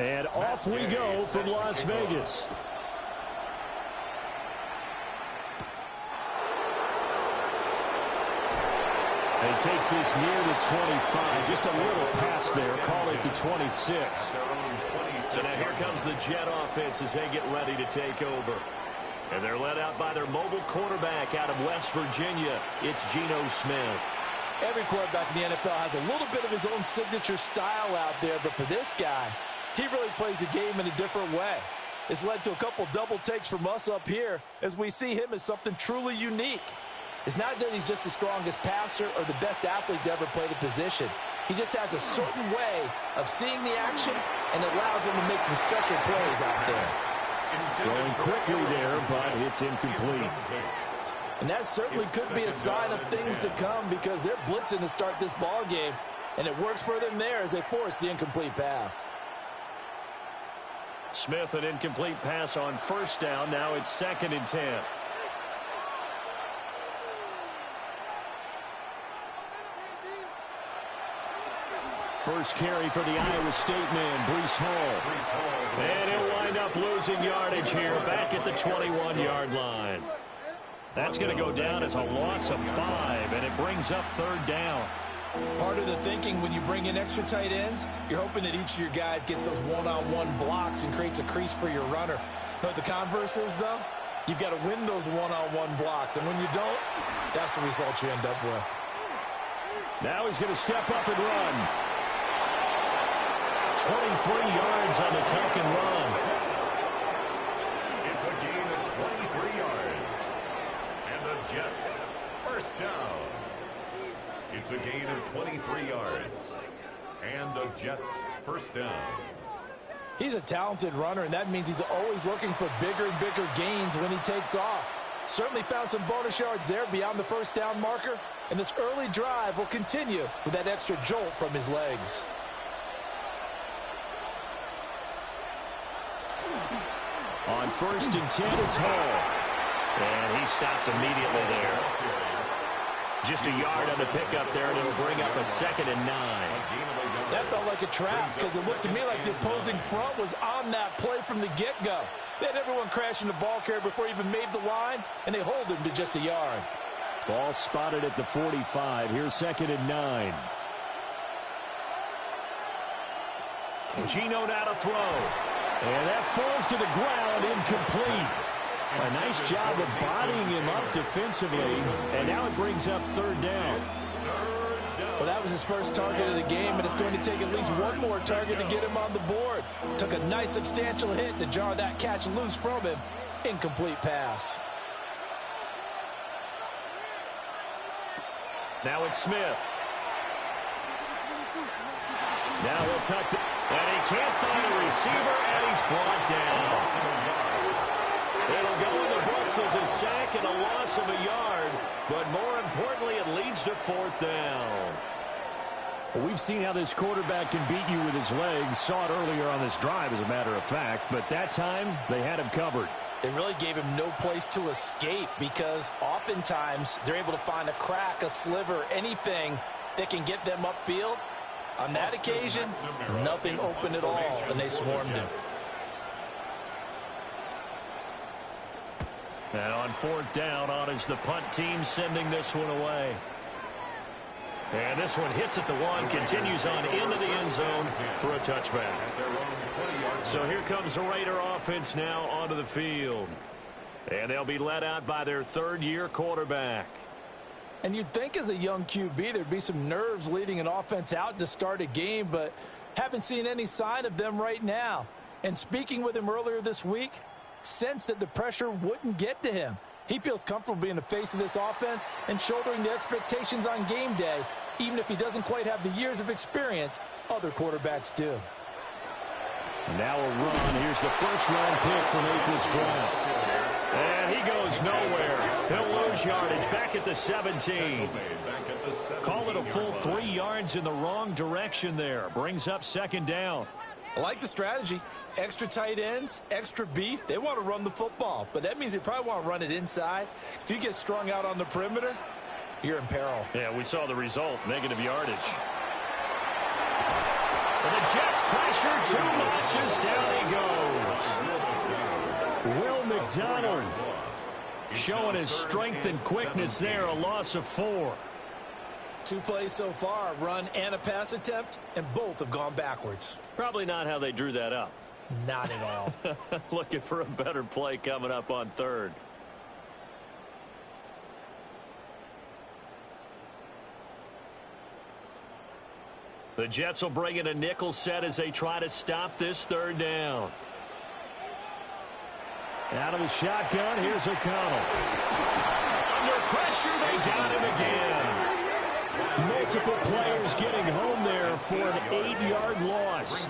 And off we go from Las Vegas. And he takes this near the 25. Just a little pass there. Call it the 26. So now here comes the Jet offense as they get ready to take over. And they're led out by their mobile quarterback out of West Virginia. It's Geno Smith. Every quarterback in the NFL has a little bit of his own signature style out there, but for this guy, he really plays the game in a different way. It's led to a couple double takes from us up here as we see him as something truly unique. It's not that he's just the strongest passer or the best athlete to ever play the position. He just has a certain way of seeing the action, and it allows him to make some special plays out there. Throwing quickly there, but it's incomplete. And that certainly could be a sign of things to come because they're blitzing to start this ball game, and it works for them there as they force the incomplete pass. Smith, an incomplete pass on first down. Now it's 2nd and 10. First carry for the Iowa State man, Breece Hall. And he'll wind up losing yardage here back at the 21-yard line. That's going to go down as a loss of 5, and it brings up 3rd down. Part of the thinking when you bring in extra tight ends, you're hoping that each of your guys gets those one-on-one blocks and creates a crease for your runner. You know what the converse is, though? You've got to win those one-on-one blocks, and when you don't, that's the result you end up with. Now he's going to step up and run. 23 yards on the tuck and run. It's a gain of 23 yards. And the Jets, first down. It's a gain of 23 yards. And the Jets, first down. He's a talented runner, and that means he's always looking for bigger and bigger gains when he takes off. Certainly found some bonus yards there beyond the first down marker, and this early drive will continue with that extra jolt from his legs. On 1st and 10, it's Hall. And he stopped immediately there. Just a yard on the pickup there, and it'll bring up a 2nd and 9. That felt like a trap because it looked to me like the opposing front was on that play from the get-go. They had everyone crashing the ball carrier before he even made the line, and they hold him to just a yard. Ball spotted at the 45. Here's 2nd and 9. Geno now to throw. And that falls to the ground, incomplete. A nice job of bodying him up defensively, and now it brings up 3rd down. Well, that was his first target of the game, and it's going to take at least one more target to get him on the board. Took a nice substantial hit to jar that catch loose from him. Incomplete pass. Now it's Smith. Now he'll tuck the... And he can't find a receiver, and he's brought down. It'll go in the books as a sack and a loss of a yard, but more importantly, it leads to 4th down. Well, we've seen how this quarterback can beat you with his legs. Saw it earlier on this drive, as a matter of fact, but that time they had him covered. They really gave him no place to escape because oftentimes they're able to find a crack, a sliver, anything that can get them upfield. On that occasion, nothing open at all, and they swarmed him. And on 4th down, on is the punt team sending this one away. And this one hits at the 1, continues on into the end zone for a touchback. So here comes the Raider offense now onto the field. And they'll be led out by their 3rd-year quarterback. And you'd think as a young QB there'd be some nerves leading an offense out to start a game, but haven't seen any sign of them right now. And speaking with him earlier this week, sensed that the pressure wouldn't get to him. He feels comfortable being the face of this offense and shouldering the expectations on game day, even if he doesn't quite have the years of experience other quarterbacks do. Now a run. Here's the first-round pick from April's draft. And he goes nowhere. He'll lose yardage back at the 17. Call it a full 3 yards in the wrong direction there. Brings up 2nd down. I like the strategy. Extra tight ends, extra beef. They want to run the football, but that means they probably want to run it inside. If you get strung out on the perimeter, you're in peril. Yeah, we saw the result, negative yardage. And the Jets pressure too much as down he goes. Will McDonald showing his strength and quickness there, a loss of 4. 2 plays so far, a run and a pass attempt, and both have gone backwards. Probably not how they drew that up. Not at all. Looking for a better play coming up on 3rd. The Jets will bring in a nickel set as they try to stop this 3rd down. out of the shotgun. Here's O'Connell. Under pressure, they got him again. Multiple players getting home there for an 8-yard loss.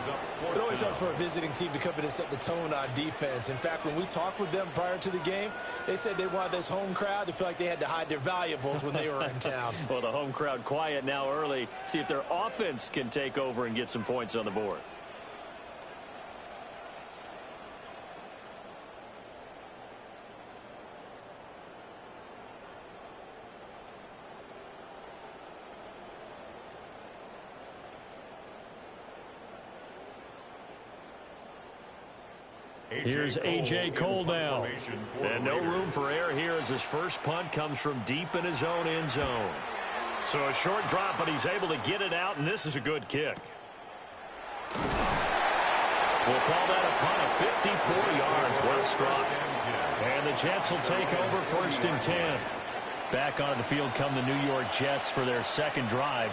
It always helps for a visiting team to come in and set the tone on defense. In fact, when we talked with them prior to the game, they said they wanted this home crowd to feel like they had to hide their valuables when they were in town. Well, the home crowd quiet now early. See if their offense can take over and get some points on the board. Here's A.J. Cole now. And no room for error here as his first punt comes from deep in his own end zone. So a short drop, but he's able to get it out, and this is a good kick. We'll call that a punt of 54 yards. Well struck. And the Jets will take over 1st and 10. Back onto the field come the New York Jets for their second drive.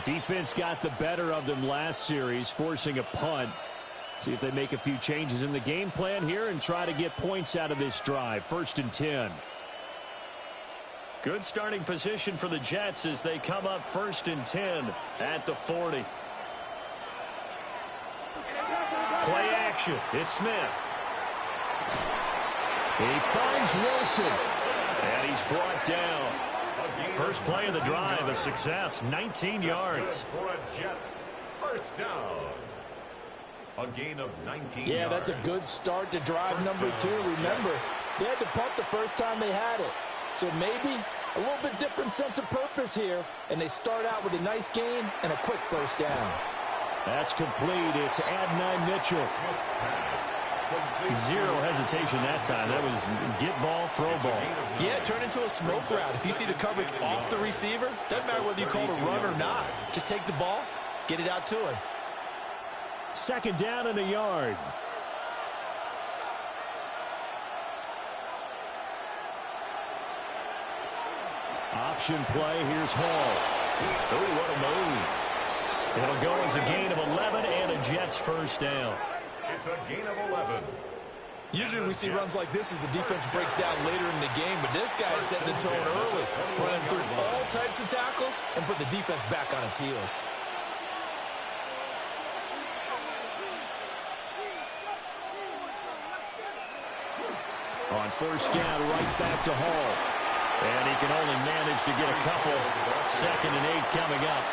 Defense got the better of them last series, forcing a punt. See if they make a few changes in the game plan here and try to get points out of this drive. 1st and 10. Good starting position for the Jets as they come up 1st and 10 at the 40. Play action. It's Smith. He finds Wilson. And he's brought down. First play of the drive, a success, 19 yards. For a Jets first down. A gain of 19 Yeah, that's a good start to drive number 2. Remember, they had to punt the first time they had it. So maybe a little bit different sense of purpose here. And they start out with a nice gain and a quick first down. That's complete. It's Adonai Mitchell. Zero hesitation that time. That was get ball, throw ball. Yeah, turn into a smoke route. If you see the coverage off the receiver, doesn't matter whether you call it a run or not. Just take the ball, get it out to him. 2nd down and a yard. Option play. Here's Hall. Oh, what a move. It'll go as a gain of 11 and a Jets first down. It's a gain of 11. Usually we see runs like this as the defense breaks down later in the game, but this guy is setting the tone early, running through all types of tackles and put the defense back on its heels. On 1st down, right back to Hall. And he can only manage to get a couple. 2nd and 8 coming up.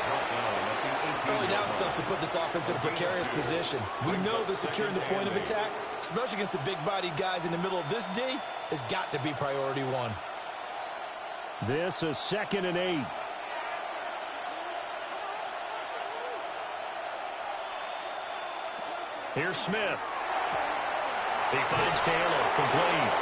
Early down stuff to put this offense in a precarious position. We know that securing the point of attack, especially against the big-bodied guys in the middle of this D, has got to be priority 1. This is 2nd and 8. Here's Smith. He finds Taylor, complete.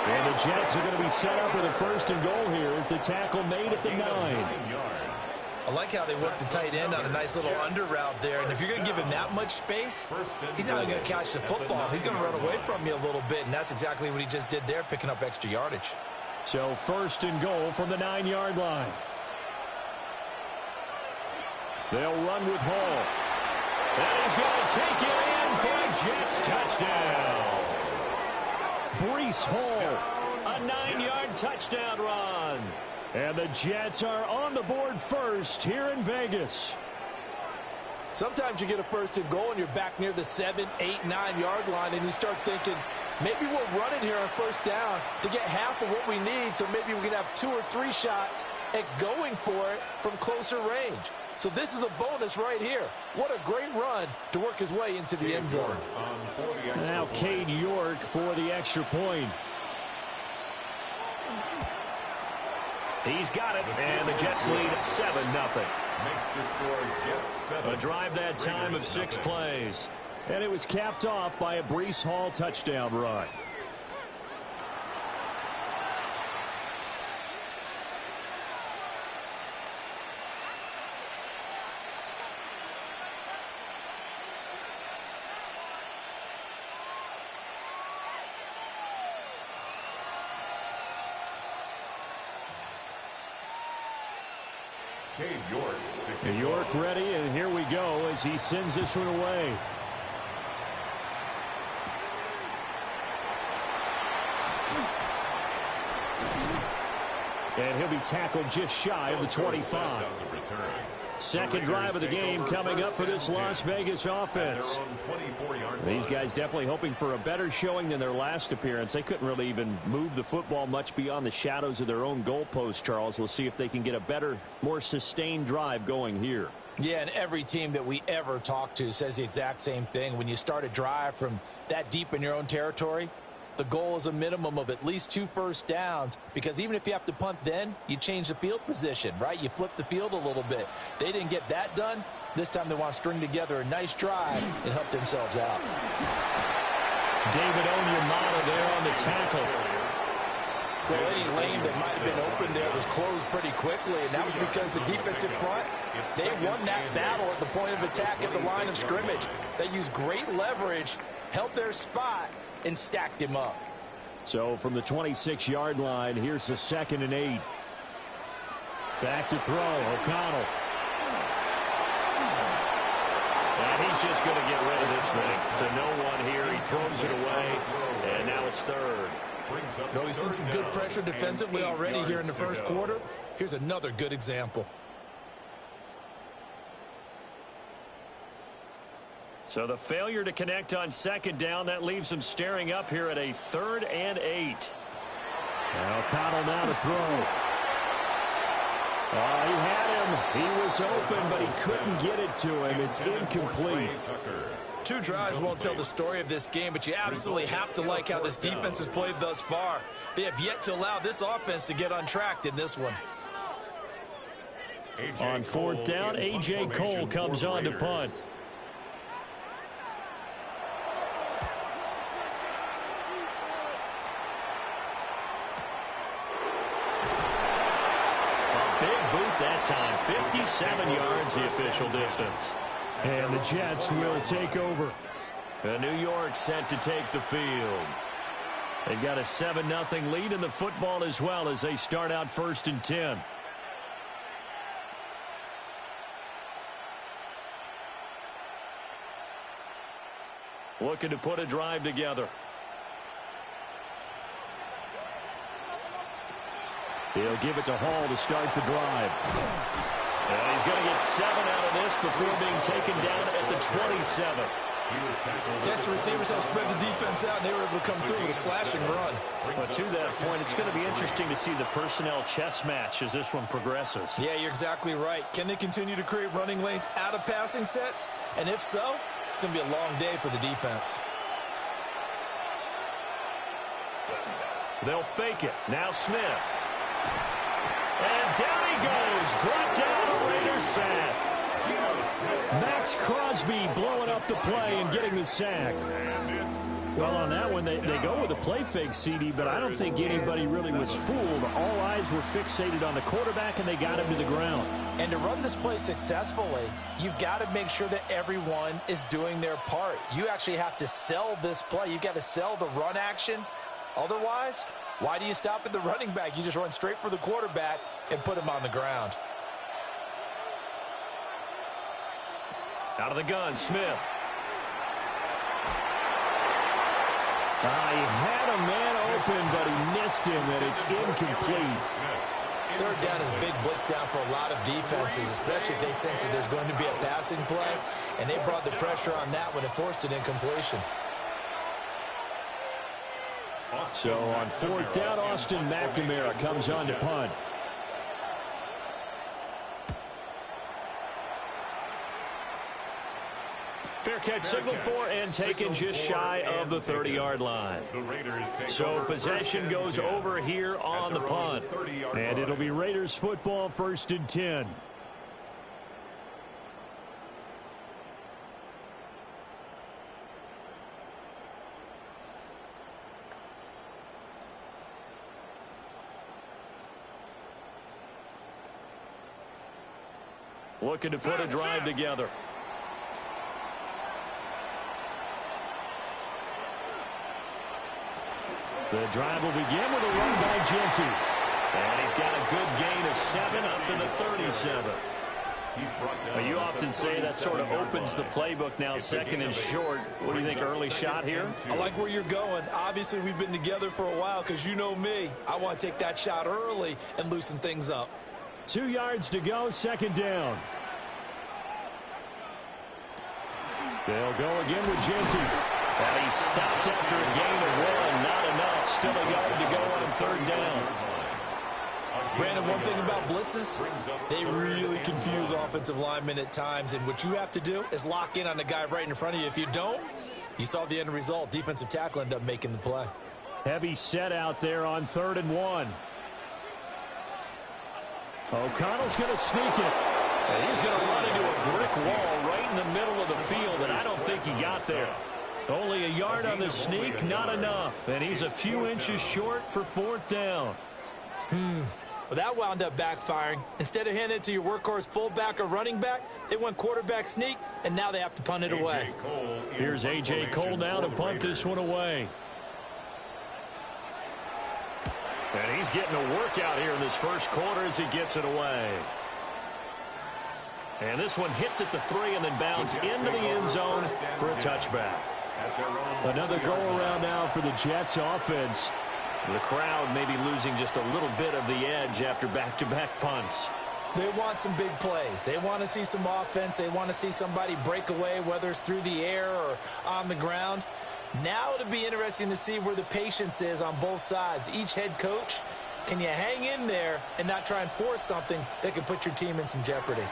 And the Jets are going to be set up with a 1st and goal here as the tackle made at the 9. I like how they work the tight end on a nice little under route there. And if you're going to give him that much space, he's not even going to catch the football. He's going to run away from you a little bit, and that's exactly what he just did there, picking up extra yardage. So 1st and goal from the 9-yard line. They'll run with Hall. And he's going to take it in for a Jets touchdown. Breece Hall. A 9-yard touchdown run. And the Jets are on the board first here in Vegas. Sometimes you get a 1st and goal and you're back near the 7, 8, 9-yard line, and you start thinking, maybe we'll run it here on 1st down to get half of what we need, so maybe we can have 2 or 3 shots at going for it from closer range. So this is a bonus right here. What a great run to work his way into the end zone. Now Cade York for the extra point. He's got it, and the Jets lead 7-0. Makes the score Jets 7. A drive that time of 6 plays. And it was capped off by a Breece Hall touchdown run. York ready, and here we go as he sends this one away. And he'll be tackled just shy of the 25. Second drive of the game coming up for this Las Vegas offense. These guys definitely hoping for a better showing than their last appearance. They couldn't really even move the football much beyond the shadows of their own goalpost, Charles. We'll see if they can get a better, more sustained drive going here. Yeah, and every team that we ever talk to says the exact same thing. When you start a drive from that deep in your own territory, the goal is a minimum of at least 2 first downs, because even if you have to punt then, you change the field position, right? You flip the field a little bit. They didn't get that done. This time they want to string together a nice drive and help themselves out. David Onyemata there on the tackle. Well, any lane that might have been open there was closed pretty quickly, and that was because the defensive front, they won that battle at the point of attack at the line of scrimmage. They used great leverage, held their spot, and stacked him up. So from the 26-yard line, here's the 2nd and 8. Back to throw, O'Connell. And he's just going to get rid of this thing. To no one here, he throws it away, and now it's 3rd. Though he's seen some good pressure defensively already here in the first quarter, here's another good example. So the failure to connect on 2nd down, that leaves them staring up here at a 3rd and 8. And O'Connell now to throw. Oh, he had him. He was open, but he couldn't get it to him. It's incomplete. 2 drives won't tell the story of this game, but you absolutely have to like how this defense has played thus far. They have yet to allow this offense to get untracked in this one. On 4th down, A.J. Cole comes on to punt. That time, 57 yards the official distance. And the Jets will take over. New York set to take the field. They've got a 7-0 lead in the football as well as they start out 1st and 10. Looking to put a drive together. He'll give it to Hall to start the drive. And he's going to get 7 out of this before being taken down at the 27. Yes, the receivers have spread the defense out, and they were able to come through with a slashing run. But to that point, it's going to be interesting to see the personnel chess match as this one progresses. Yeah, you're exactly right. Can they continue to create running lanes out of passing sets? And if so, it's going to be a long day for the defense. They'll fake it. Now Smith. And down he goes. Brought down a Raiders sack. Max Crosby blowing up the play and getting the sack. Well, on that one, they go with a play fake, CD, but I don't think anybody really was fooled. All eyes were fixated on the quarterback, and they got him to the ground. And to run this play successfully, you've got to make sure that everyone is doing their part. You actually have to sell this play. You've got to sell the run action. Otherwise, why do you stop at the running back? You just run straight for the quarterback and put him on the ground. Out of the gun, Smith. He had a man open, but he missed him, and it's incomplete. 3rd down is a big blitz down for a lot of defenses, especially if they sense that there's going to be a passing play, and they brought the pressure on that one and forced an incompletion. So on 4th down, Austin McNamara comes on to punt. Fair catch signaled for and taken just shy of the 30-yard line. So possession goes over here on the punt. And it'll be Raiders football, 1st and 10. Looking to put a drive together. The drive will begin with a run by Geno. And he's got a good gain of 7 up to the 37. You often say that sort of opens the playbook now, 2nd and short. What do you think, early shot here? I like where you're going. Obviously, we've been together for a while because you know me. I want to take that shot early and loosen things up. 2 yards to go, 2nd down. They'll go again with Geno. And he stopped after a gain of 1. Not enough. Still a yard to go on 3rd down. Brandon, one thing about blitzes, they really confuse offensive linemen at times. And what you have to do is lock in on the guy right in front of you. If you don't, you saw the end result. Defensive tackle ended up making the play. Heavy set out there on 3rd and 1. O'Connell's going to sneak it. And he's going to run into a brick wall right in the middle of the field, and I don't think he got there. Only a yard on the sneak, not enough. And he's a few inches short for 4th down. Well, that wound up backfiring. Instead of handing it to your workhorse fullback or running back, they went quarterback sneak, and now they have to punt it away. Here's A.J. Cole now to punt this one away. And he's getting a workout here in this 1st quarter as he gets it away. And this one hits at the 3 and then bounds into the end zone for a touchback. Another go-around now for the Jets offense. The crowd may be losing just a little bit of the edge after back-to-back punts. They want some big plays. They want to see some offense. They want to see somebody break away, whether it's through the air or on the ground. Now it'll be interesting to see where the patience is on both sides. Each head coach, can you hang in there and not try and force something that could put your team in some jeopardy?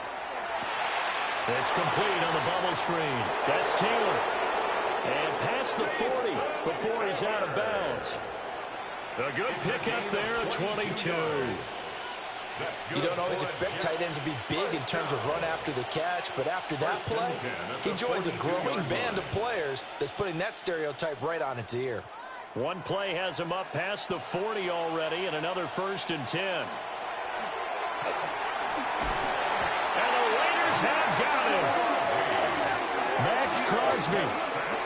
It's complete on the bubble screen. That's Taylor. And past the 40 before he's out of bounds. A good pickup there at 22. You don't always expect tight ends to be big in terms of run after the catch, but after that play, he joins a growing band of players that's putting that stereotype right on its ear. One play has him up past the 40 already, and another 1st and 10. And the Raiders have got him. Max Crosby.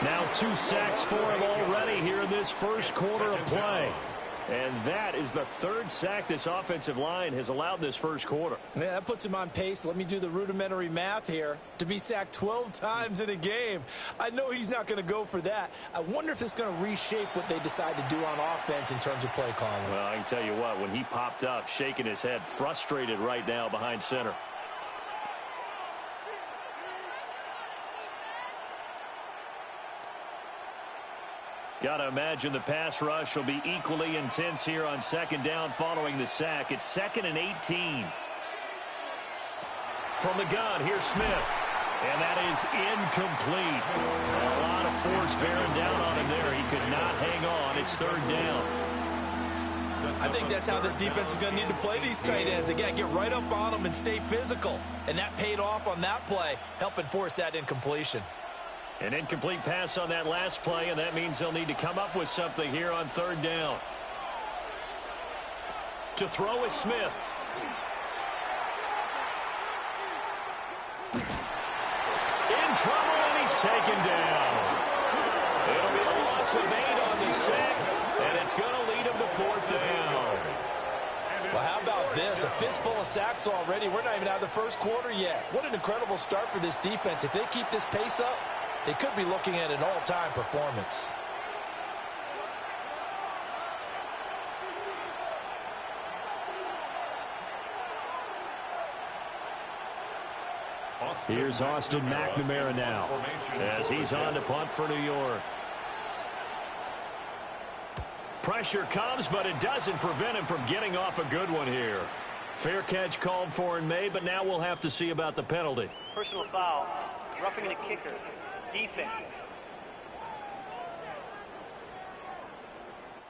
Now 2 sacks for him already here in this 1st quarter of play. And that is the 3rd sack this offensive line has allowed this 1st quarter. Yeah, that puts him on pace. Let me do the rudimentary math here. To be sacked 12 times in a game, I know he's not going to go for that. I wonder if it's going to reshape what they decide to do on offense in terms of play calling. Well, I can tell you what, when he popped up, shaking his head, frustrated right now behind center. Got to imagine the pass rush will be equally intense here on 2nd down following the sack. It's 2nd and 18. From the gun, here's Smith. And that is incomplete. A lot of force bearing down on him there. He could not hang on. It's 3rd down. I think that's how this defense is going to need to play these tight ends. Again, get right up on them and stay physical. And that paid off on that play, helping force that incompletion. An incomplete pass on that last play, and that means they'll need to come up with something here on 3rd down. To throw is Smith. In trouble, and he's taken down. It'll be a loss of 8 on the sack, and it's going to lead him to 4th down. Well, how about this? A fistful of sacks already. We're not even out of the 1st quarter yet. What an incredible start for this defense. If they keep this pace up, they could be looking at an all-time performance. Here's Austin McNamara now as he's on to punt for New York. Pressure comes, but it doesn't prevent him from getting off a good one here. Fair catch called for and made, but now we'll have to see about the penalty. Personal foul, roughing the kicker. defense.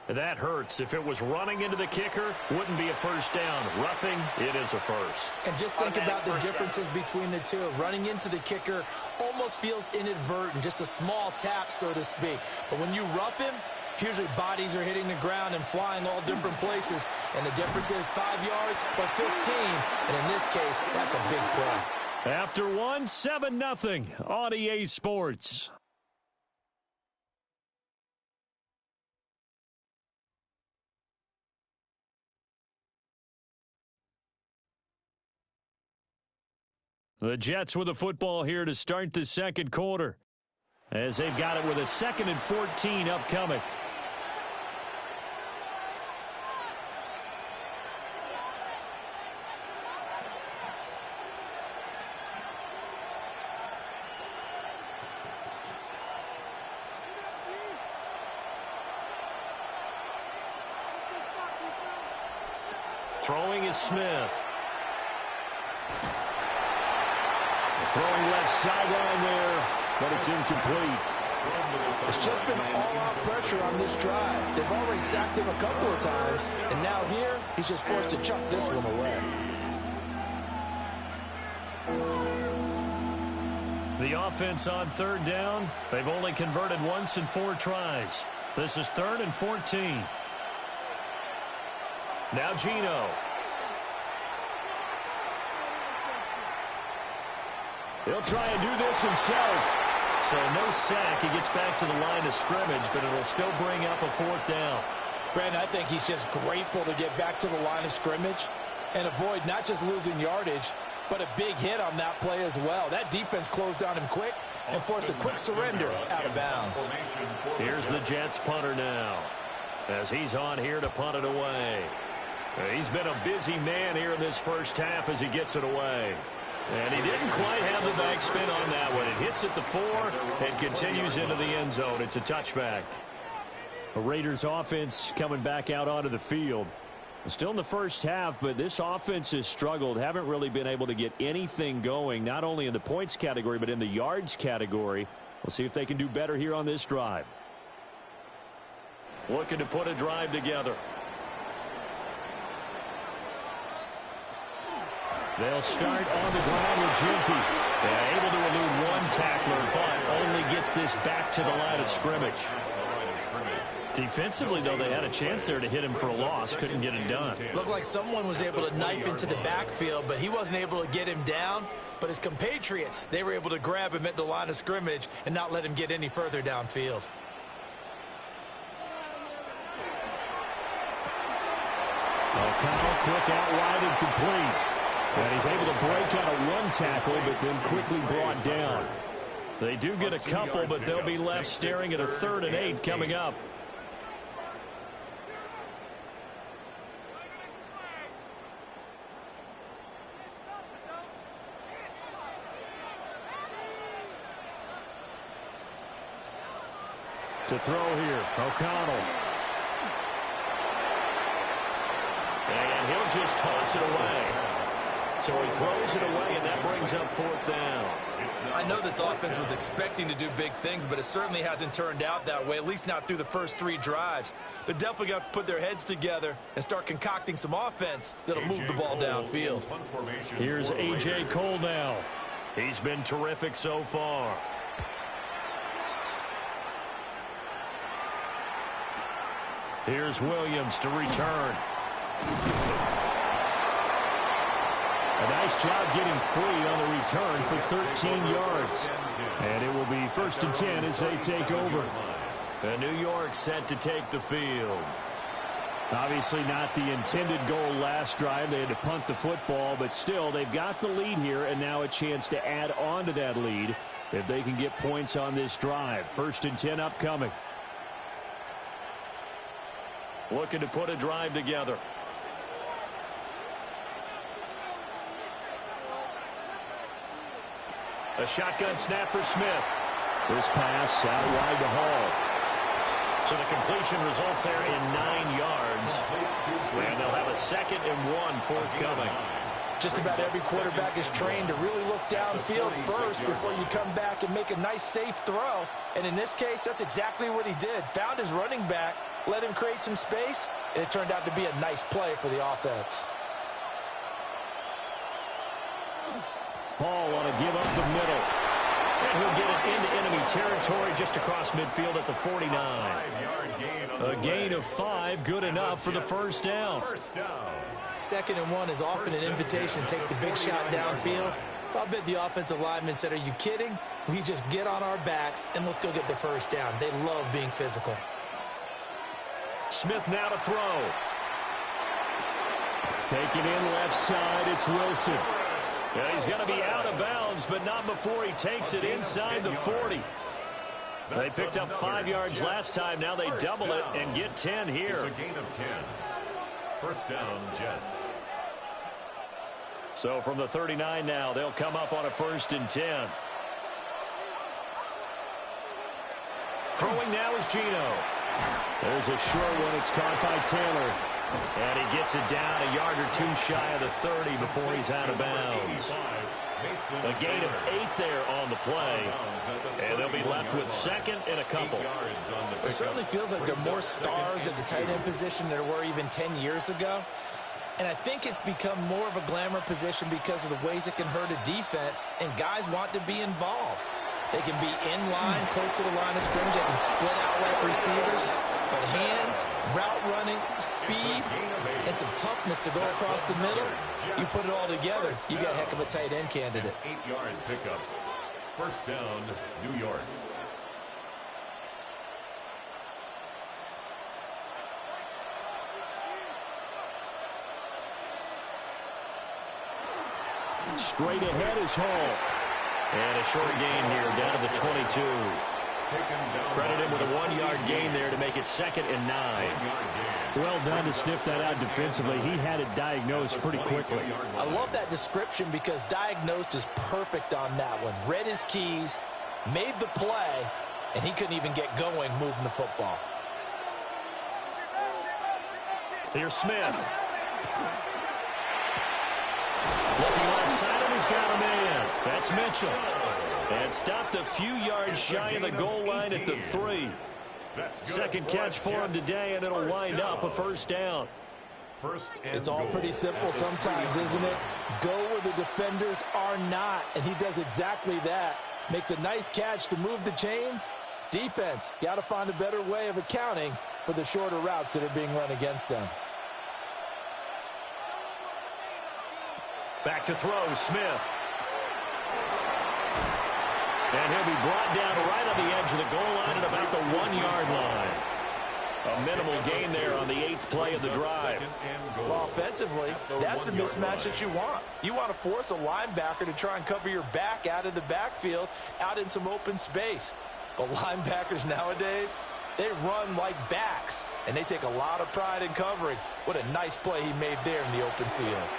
That hurts. If it was running into the kicker, wouldn't be a first down. Roughing, it is a first. And just think about the differences between the two. Running into the kicker almost feels inadvertent, just a small tap, so to speak. But when you rough him, usually bodies are hitting the ground and flying all different places. And the difference is 5 yards or 15. And in this case, that's a big play. After one, 7-0 on EA Sports. The Jets with the football here to start the second quarter, as they've got it with a 2nd and 14 upcoming. Throwing is Smith. Throwing left sideline there, but it's incomplete. It's just been all-out pressure on this drive. They've already sacked him a couple of times, and now here, he's just forced to chuck this one away. The offense on 3rd down. They've only converted once in 4 tries. This is 3rd and 14. Now Geno. He'll try and do this himself. So no sack. He gets back to the line of scrimmage, but it'll still bring up a 4th down. Brandon, I think he's just grateful to get back to the line of scrimmage and avoid not just losing yardage, but a big hit on that play as well. That defense closed on him quick and forced a quick surrender out of bounds. Here's the Jets punter now, as he's on here to punt it away. He's been a busy man here in this first half as he gets it away. And he didn't quite have the backspin on that one. It hits at the 4 and continues into the end zone. It's a touchback. The Raiders offense coming back out onto the field. Still in the first half, but this offense has struggled. Haven't really been able to get anything going, not only in the points category, but in the yards category. We'll see if they can do better here on this drive. Looking to put a drive together. They'll start on the ground with Ginty. They're able to elude one tackler, but only gets this back to the line of scrimmage. Defensively, though, they had a chance there to hit him for a loss. Couldn't get it done. Looked like someone was able to knife into the backfield, but he wasn't able to get him down. But his compatriots, they were able to grab him at the line of scrimmage and not let him get any further downfield. O'Connell quick out wide and complete. And he's able to break out of one tackle, but then quickly brought down. They do get a couple, but they'll be left staring at a 3rd and 8 coming up. To throw here, O'Connell. And he'll just toss it away. So he throws it away, and that brings up 4th down. I know this offense was expecting to do big things, but it certainly hasn't turned out that way, at least not through the first 3 drives. They're definitely going to have to put their heads together and start concocting some offense that'll move the ball downfield. Here's A.J. Cole now. He's been terrific so far. Here's Williams to return. A nice job getting free on the return for 13 yards. And it will be 1st and 10 as they take over. And New York set to take the field. Obviously not the intended goal last drive. They had to punt the football, but still they've got the lead here, and now a chance to add on to that lead if they can get points on this drive. 1st and 10 upcoming. Looking to put a drive together. A shotgun snap for Smith. This pass out wide to Hall. So the completion results there in 9 yards. And they'll have a 2nd and 1 forthcoming. Just about every quarterback is trained to really look downfield first before you come back and make a nice, safe throw. And in this case, that's exactly what he did. Found his running back, let him create some space, and it turned out to be a nice play for the offense. Paul on a give up the middle. And he'll get it into enemy territory just across midfield at the 49. A gain of 5, good enough for the first down. 2nd and 1 is often an invitation to take the big shot downfield. I'll bet the offensive lineman said, are you kidding? We just get on our backs and let's go get the first down. They love being physical. Smith now to throw. Take it in left side, it's Wilson. Yeah, he's going to be out of bounds, but not before he takes it inside the 40. They picked up 5 yards last time. Now they double it and get 10 here. It's a gain of 10. First down, Jets. So from the 39 now, they'll come up on a 1st and 10. Throwing now is Geno. There's a short one. It's caught by Taylor. And he gets it down a yard or 2 shy of the 30 before he's out of bounds. A gain of 8 there on the play. And they'll be left with 2nd and a couple. It certainly feels like there are more stars at the tight end position than there were even 10 years ago. And I think it's become more of a glamour position because of the ways it can hurt a defense, and guys want to be involved. They can be in line, close to the line of scrimmage. They can split out like receivers. But hands, route running, speed, and some toughness to go across the middle, you put it all together, you got a heck of a tight end candidate. 8-yard pickup. First down, New York. Straight ahead is Hall. And a short gain here down to the 22. Credit him with a 1-yard gain there to make it 2nd and 9. Well done to sniff that out defensively. He had it diagnosed pretty quickly. I love that description because diagnosed is perfect on that one. Read his keys, made the play, and he couldn't even get going moving the football. Here's Smith. Looking left side, and he's got a man. That's Mitchell. And stopped a few yards shy of the goal line at the 3. Second catch for him today, and it'll wind up a first down. It's all pretty simple sometimes, isn't it? Go where the defenders are not, and he does exactly that. Makes a nice catch to move the chains. Defense, got to find a better way of accounting for the shorter routes that are being run against them. Back to throw, Smith. And he'll be brought down right on the edge of the goal line at about the 1-yard line. A minimal gain there on the 8th play of the drive. Well, offensively, that's the mismatch that you want. You want to force a linebacker to try and cover your back out of the backfield, out in some open space. But linebackers nowadays, they run like backs, and they take a lot of pride in covering. What a nice play he made there in the open field.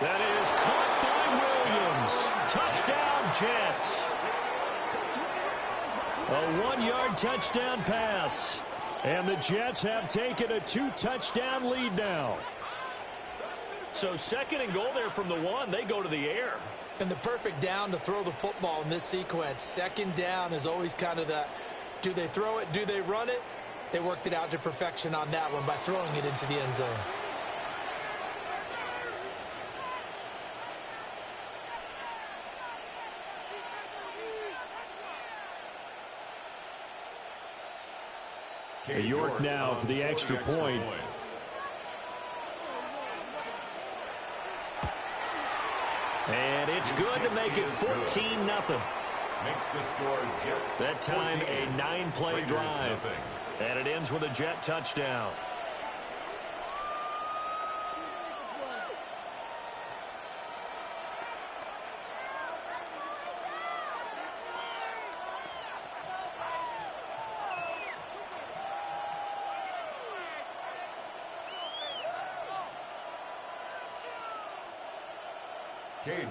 That is caught by Williams. Touchdown, Jets. A 1-yard touchdown pass. And the Jets have taken a 2-touchdown lead now. So 2nd and goal there from the 1. They go to the air. And the perfect down to throw the football in this sequence. 2nd down is always kind of the, do they throw it, do they run it? They worked it out to perfection on that one by throwing it into the end zone. York now for the extra point. And it's good to make it 14-0. Makes the score Jets. That time a 9-play drive. And it ends with a Jet touchdown.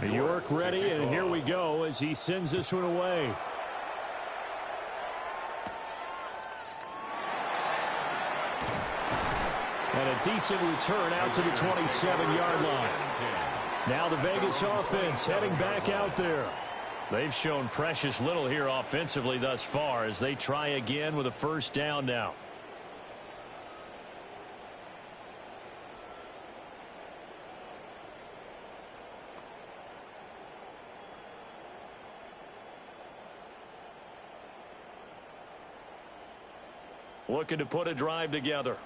York ready, and here we go as he sends this one away. And a decent return out to the 27-yard line. Now the Vegas offense heading back out there. They've shown precious little here offensively thus far as they try again with a first down now. Looking to put a drive together.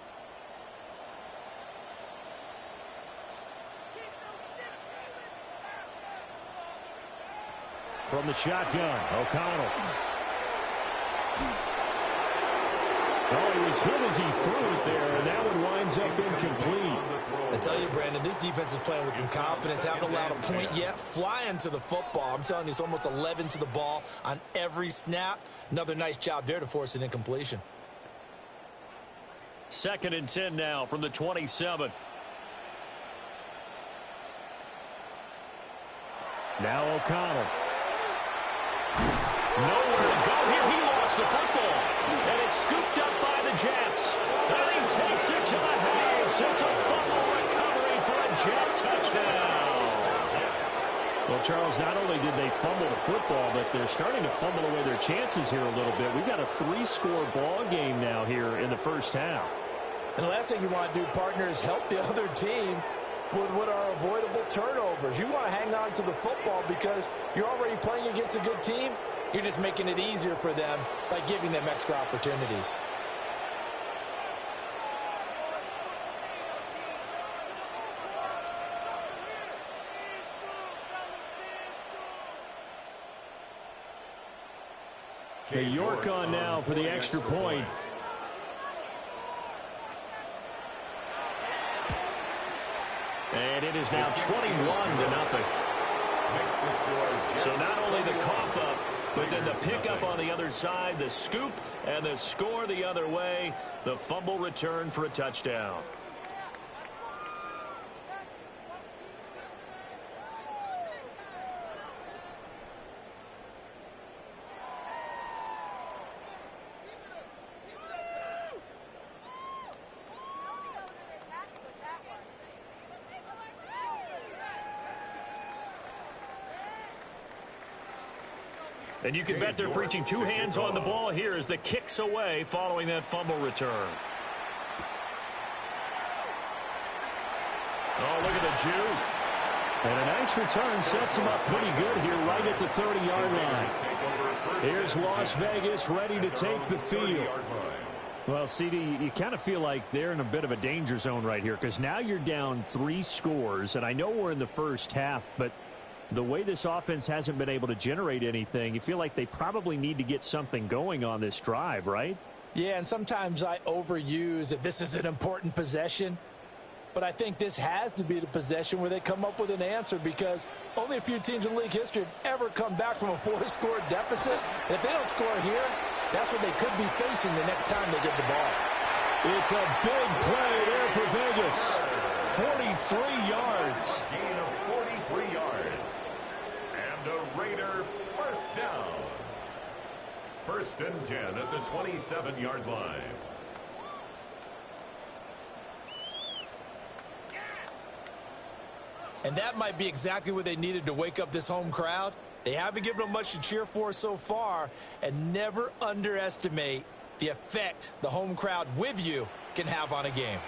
From the shotgun, O'Connell. Oh, he was hit as he threw it there, and that one winds up incomplete. I tell you, Brandon, this defense is playing with some confidence. Haven't allowed a point yet. Flying to the football. I'm telling you, it's almost 11 to the ball on every snap. Another nice job there to force an incompletion. 2nd and 10 now from the 27. Now O'Connell. Nowhere to go here. He lost the football. And it's scooped up by the Jets. And he takes it to the house. It's a fumble recovery for a Jet touchdown. Well, Charles, not only did they fumble the football, but they're starting to fumble away their chances here a little bit. We've got a 3-score ball game now here in the first half. And the last thing you want to do, partner, is help the other team with what are avoidable turnovers. You want to hang on to the football because you're already playing against a good team. You're just making it easier for them by giving them extra opportunities. Okay, York on now for the extra point. And it is now 21-0. So not only the cough up, but then the pickup on the other side, the scoop, and the score the other way. The fumble return for a touchdown. And you can bet they're preaching two hands on the ball here as the kick's away following that fumble return. Oh, look at the juke. And a nice return sets him up pretty good here right at the 30-yard line. Here's Las Vegas ready to take the field. Well, CD, you kind of feel like they're in a bit of a danger zone right here because now you're down 3 scores. And I know we're in the first half, but the way this offense hasn't been able to generate anything, you feel like they probably need to get something going on this drive, right? Yeah, and sometimes I overuse that this is an important possession. But I think this has to be the possession where they come up with an answer because only a few teams in league history have ever come back from a 4-score deficit. And if they don't score here, that's what they could be facing the next time they get the ball. It's a big play there for Vegas. 43 yards. Gain of 43 yards. And a Raider first down. 1st and 10 at the 27-yard line. And that might be exactly what they needed to wake up this home crowd. They haven't given them much to cheer for so far, and never underestimate the effect the home crowd with you can have on a game.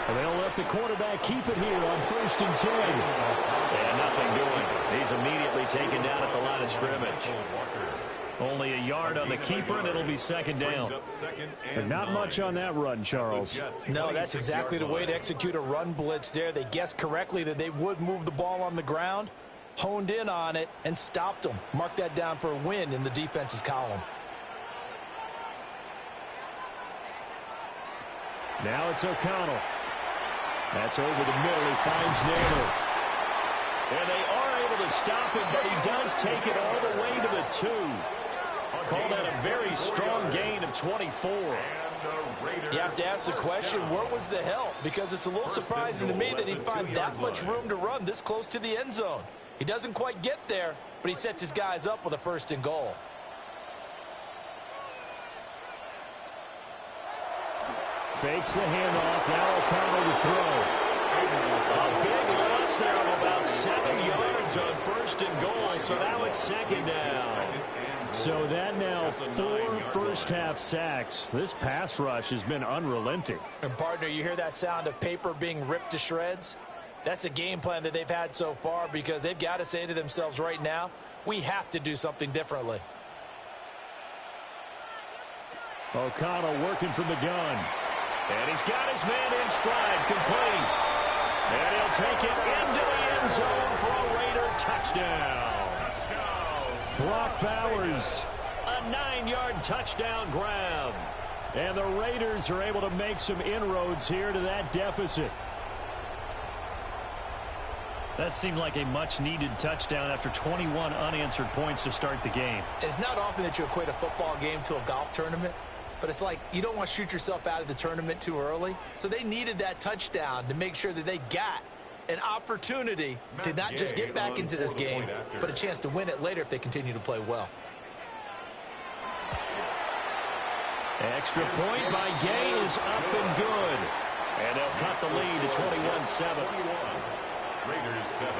Well, they'll let the quarterback keep it here on 1st and 10. And nothing doing. He's immediately taken down at the line of scrimmage. Only a yard on the keeper, and it'll be 2nd down. And not much on that run, Charles. No, that's exactly the way to execute a run blitz there. They guessed correctly that they would move the ball on the ground, honed in on it, and stopped them. Mark that down for a win in the defense's column. Now it's O'Connell. That's over the middle. He finds Naylor. And they are able to stop him, but he does take it all the way to the 2. Call that a very strong gain of 24. You have to ask the question, where was the help? Because it's a little surprising to me that he'd find that much room to run this close to the end zone. He doesn't quite get there, but he sets his guys up with a 1st and goal. Fakes the handoff. Now O'Connell to throw. A big loss there of about 7 yards on 1st and goal, so now it's 2nd down. So that now 4 first-half sacks. This pass rush has been unrelenting. And, partner, you hear that sound of paper being ripped to shreds? That's the game plan that they've had so far, because they've got to say to themselves right now, we have to do something differently. O'Connell working from the gun. And he's got his man in stride, complete. And he'll take it into the end zone for a Raider touchdown. Brock Bowers. A 9-yard touchdown grab. And the Raiders are able to make some inroads here to that deficit. That seemed like a much-needed touchdown after 21 unanswered points to start the game. It's not often that you equate a football game to a golf tournament, but it's like you don't want to shoot yourself out of the tournament too early. So they needed that touchdown to make sure that they got an opportunity to not just get back into this game, but a chance to win it later if they continue to play well. Extra point by Gay is up and good. And they'll cut the lead to 21-7. Raiders 7.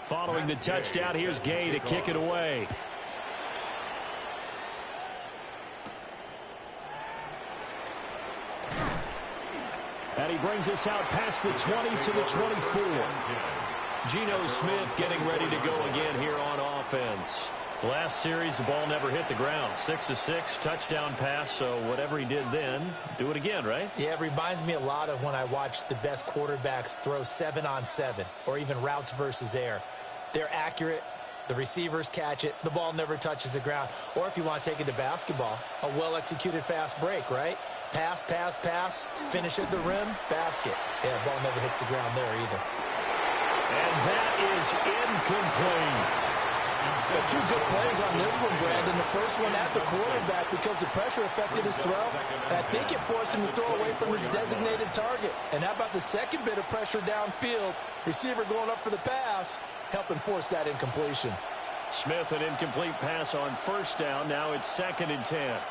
Following the touchdown, here's Gay to kick it away. And he brings us out past the 20 to the 24. Geno Smith getting ready to go again here on offense. Last series, the ball never hit the ground. 6 of 6, touchdown pass, so whatever he did then, do it again, right? Yeah, it reminds me a lot of when I watched the best quarterbacks throw 7-on-7 or even routes versus air. They're accurate. The receivers catch it. The ball never touches the ground. Or if you want to take it to basketball, a well-executed fast break, right? Pass, pass, pass, finish at the rim, basket. Yeah, ball never hits the ground there either. And that is incomplete. But 2 good plays on this one, Brandon. The first one at the quarterback because the pressure affected his throw. And I think it forced him to throw away from his designated target. And how about the second bit of pressure downfield? Receiver going up for the pass, helping force that incompletion. Smith, an incomplete pass on 1st down. Now it's 2nd and 10.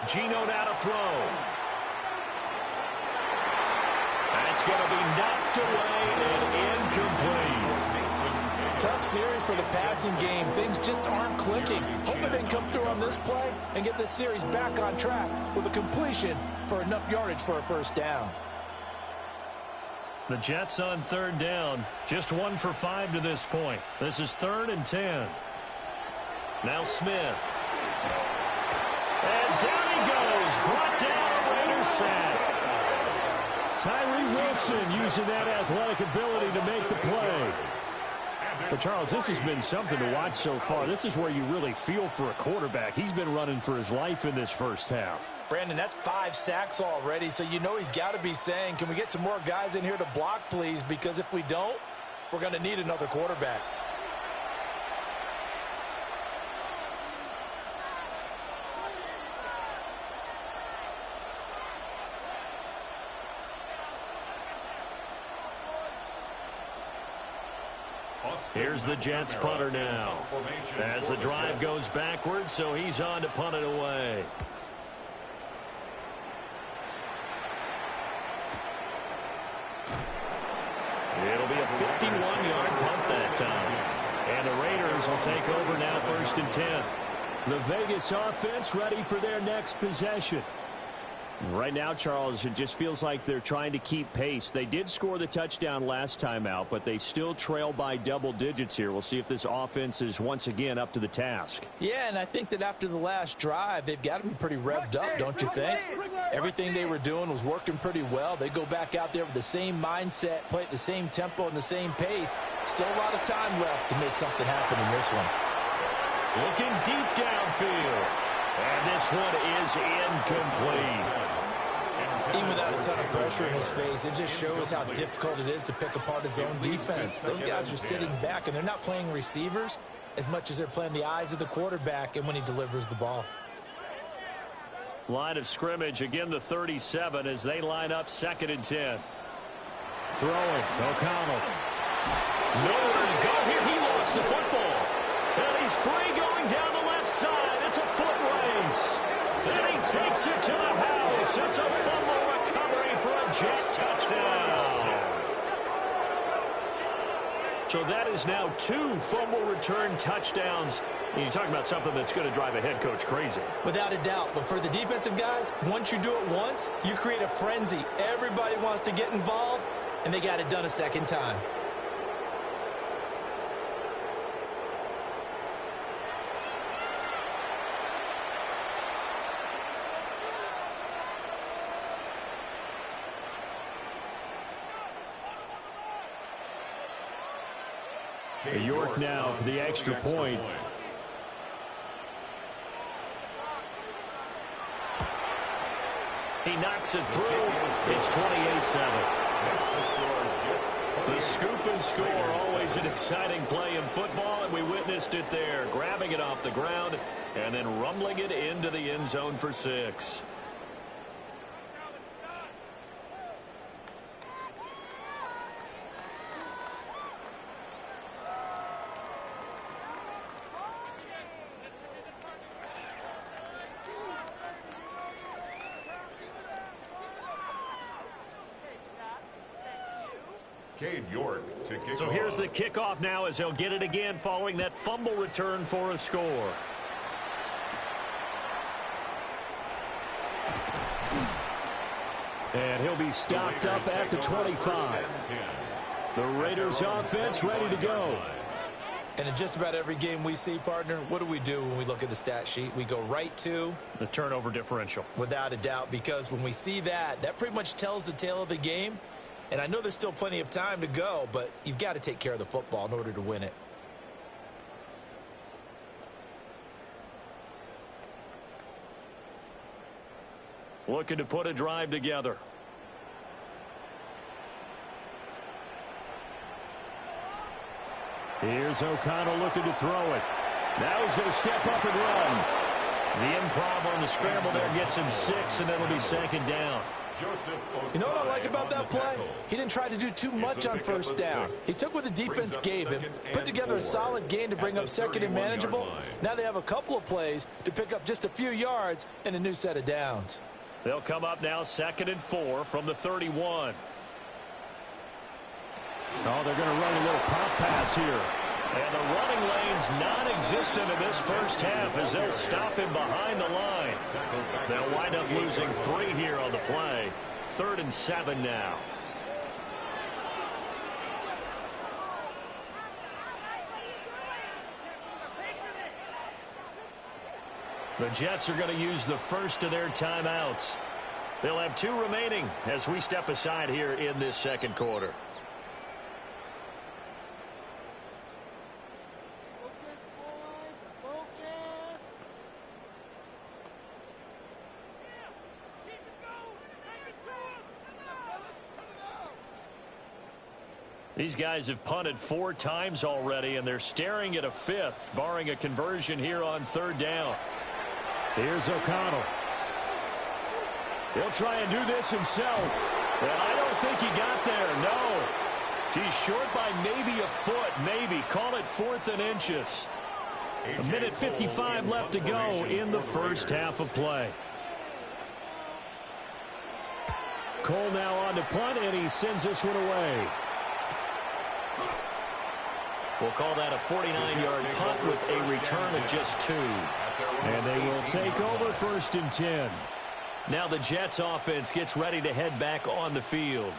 Geno now to throw. That's going to be knocked away and incomplete. Tough series for the passing game. Things just aren't clicking. Hoping they can come through on this play and get this series back on track with a completion for enough yardage for a 1st down. The Jets on 3rd down. Just 1 for 5 to this point. This is 3rd and 10. Now Smith. And down he goes. Brought down a Raiders sack. Tyree Wilson using that athletic ability to make the play. But, Charles, this has been something to watch so far. This is where you really feel for a quarterback. He's been running for his life in this first half. Brandon, that's 5 sacks already, so you know he's got to be saying, can we get some more guys in here to block, please? Because if we don't, we're going to need another quarterback. Here's the Jets punter now. As the drive goes backwards, so he's on to punt it away. It'll be a 51-yard punt that time. And the Raiders will take over now 1st and 10. The Vegas offense ready for their next possession. Right now, Charles, it just feels like they're trying to keep pace. They did score the touchdown last time out, but they still trail by double digits here. We'll see if this offense is once again up to the task. Yeah, and I think that after the last drive, they've got to be pretty revved up, don't you think? Everything they were doing was working pretty well. They go back out there with the same mindset, play at the same tempo and the same pace. Still a lot of time left to make something happen in this one. Looking deep downfield. And this one is incomplete. Even without a ton of pressure in his face, it just shows how difficult it is to pick apart his own defense. Those guys are sitting back, and they're not playing receivers as much as they're playing the eyes of the quarterback and when he delivers the ball. Line of scrimmage, again the 37 as they line up 2nd and 10. Throwing, O'Connell. Nowhere to go here. He lost the football. And he's free going down the left side. It's a foot race. Then he takes it to the house. It's a fumble recovery for a Jet touchdown. So that is now 2 fumble return touchdowns. And you talk about something that's going to drive a head coach crazy. Without a doubt. But for the defensive guys, once you do it once, you create a frenzy. Everybody wants to get involved, and they got it done a second time. York now for the extra point. He knocks it through. It's 28-7. The scoop and score, always an exciting play in football, and we witnessed it there. Grabbing it off the ground and then rumbling it into the end zone for 6. York to kick so off. Here's the kickoff now as they'll get it again following that fumble return for a score. And he'll be stopped up at the 25. The Raiders offense ready to go. And in just about every game we see, partner, what do we do when we look at the stat sheet? We go right to the turnover differential. Without a doubt, because when we see that, that pretty much tells the tale of the game. And I know there's still plenty of time to go, but you've got to take care of the football in order to win it. Looking to put a drive together. Here's O'Connell looking to throw it. Now he's going to step up and run. The improv on the scramble there gets him 6, and that'll be 2nd down. You know what I like about that play? He didn't try to do too much on first down. He took what the defense gave him, put together a solid gain to bring up 2nd and manageable. Now they have a couple of plays to pick up just a few yards and a new set of downs. They'll come up now 2nd and 4 from the 31. Oh, they're going to run a little pop pass here. And the running lane's non-existent in this first half as they'll stop him behind the line. They'll wind up losing 3 here on the play. 3rd and 7 now. The Jets are going to use the first of their timeouts. They'll have 2 remaining as we step aside here in this second quarter. These guys have punted 4 times already, and they're staring at a 5th, barring a conversion here on 3rd down. Here's O'Connell. He'll try and do this himself. And I don't think he got there, no. He's short by maybe a foot, maybe. Call it 4th and inches. 1:55 left to go in the first half of play. Cole now on to punt, and he sends this one away. We'll call that a 49-yard punt with a return of just 2. And they will take over 1st and 10. Now the Jets offense gets ready to head back on the field.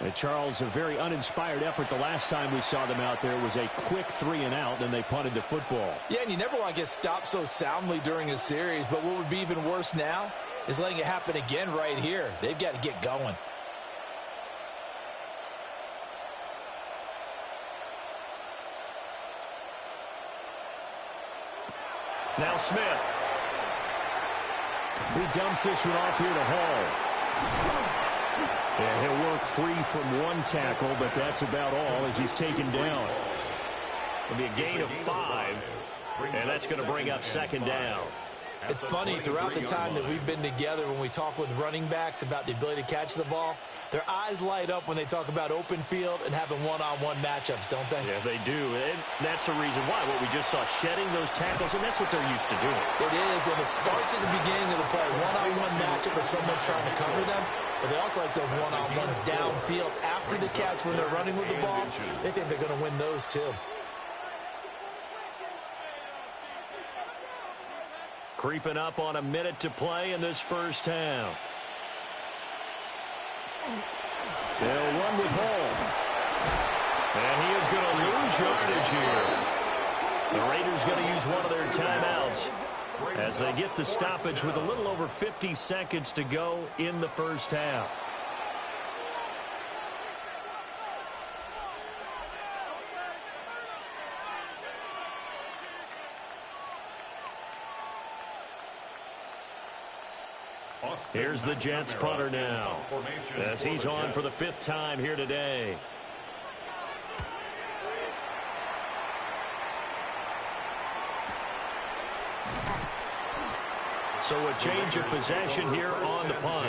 And Charles, a very uninspired effort the last time we saw them out there. It was a quick 3 and out, and they punted the football. Yeah, and you never want to get stopped so soundly during a series, but what would be even worse now is letting it happen again right here. They've got to get going. Now Smith. He dumps this one off here to Hall. Yeah, he'll work free from one tackle, but that's about all as he's taken down. It'll be a gain of 5, and that's going to bring up second down. It's funny, throughout the time that we've been together, when we talk with running backs about the ability to catch the ball, their eyes light up when they talk about open field and having one-on-one matchups, don't they? Yeah, they do, and that's the reason why. What we just saw, shedding those tackles, and that's what they're used to doing. It is, and it starts at the beginning of the play, one-on-one matchup if someone's trying to cover them, but they also like those one-on-ones downfield after the catch when they're running with the ball. They think they're going to win those too. Creeping up on a minute to play in this first half. They'll run with Hall. And he is going to lose yardage here. The Raiders going to use one of their timeouts as they get the stoppage with a little over 50 seconds to go in the first half. Here's the Jets punter now, as he's on for the 5th time here today. So a change of possession here on the punt.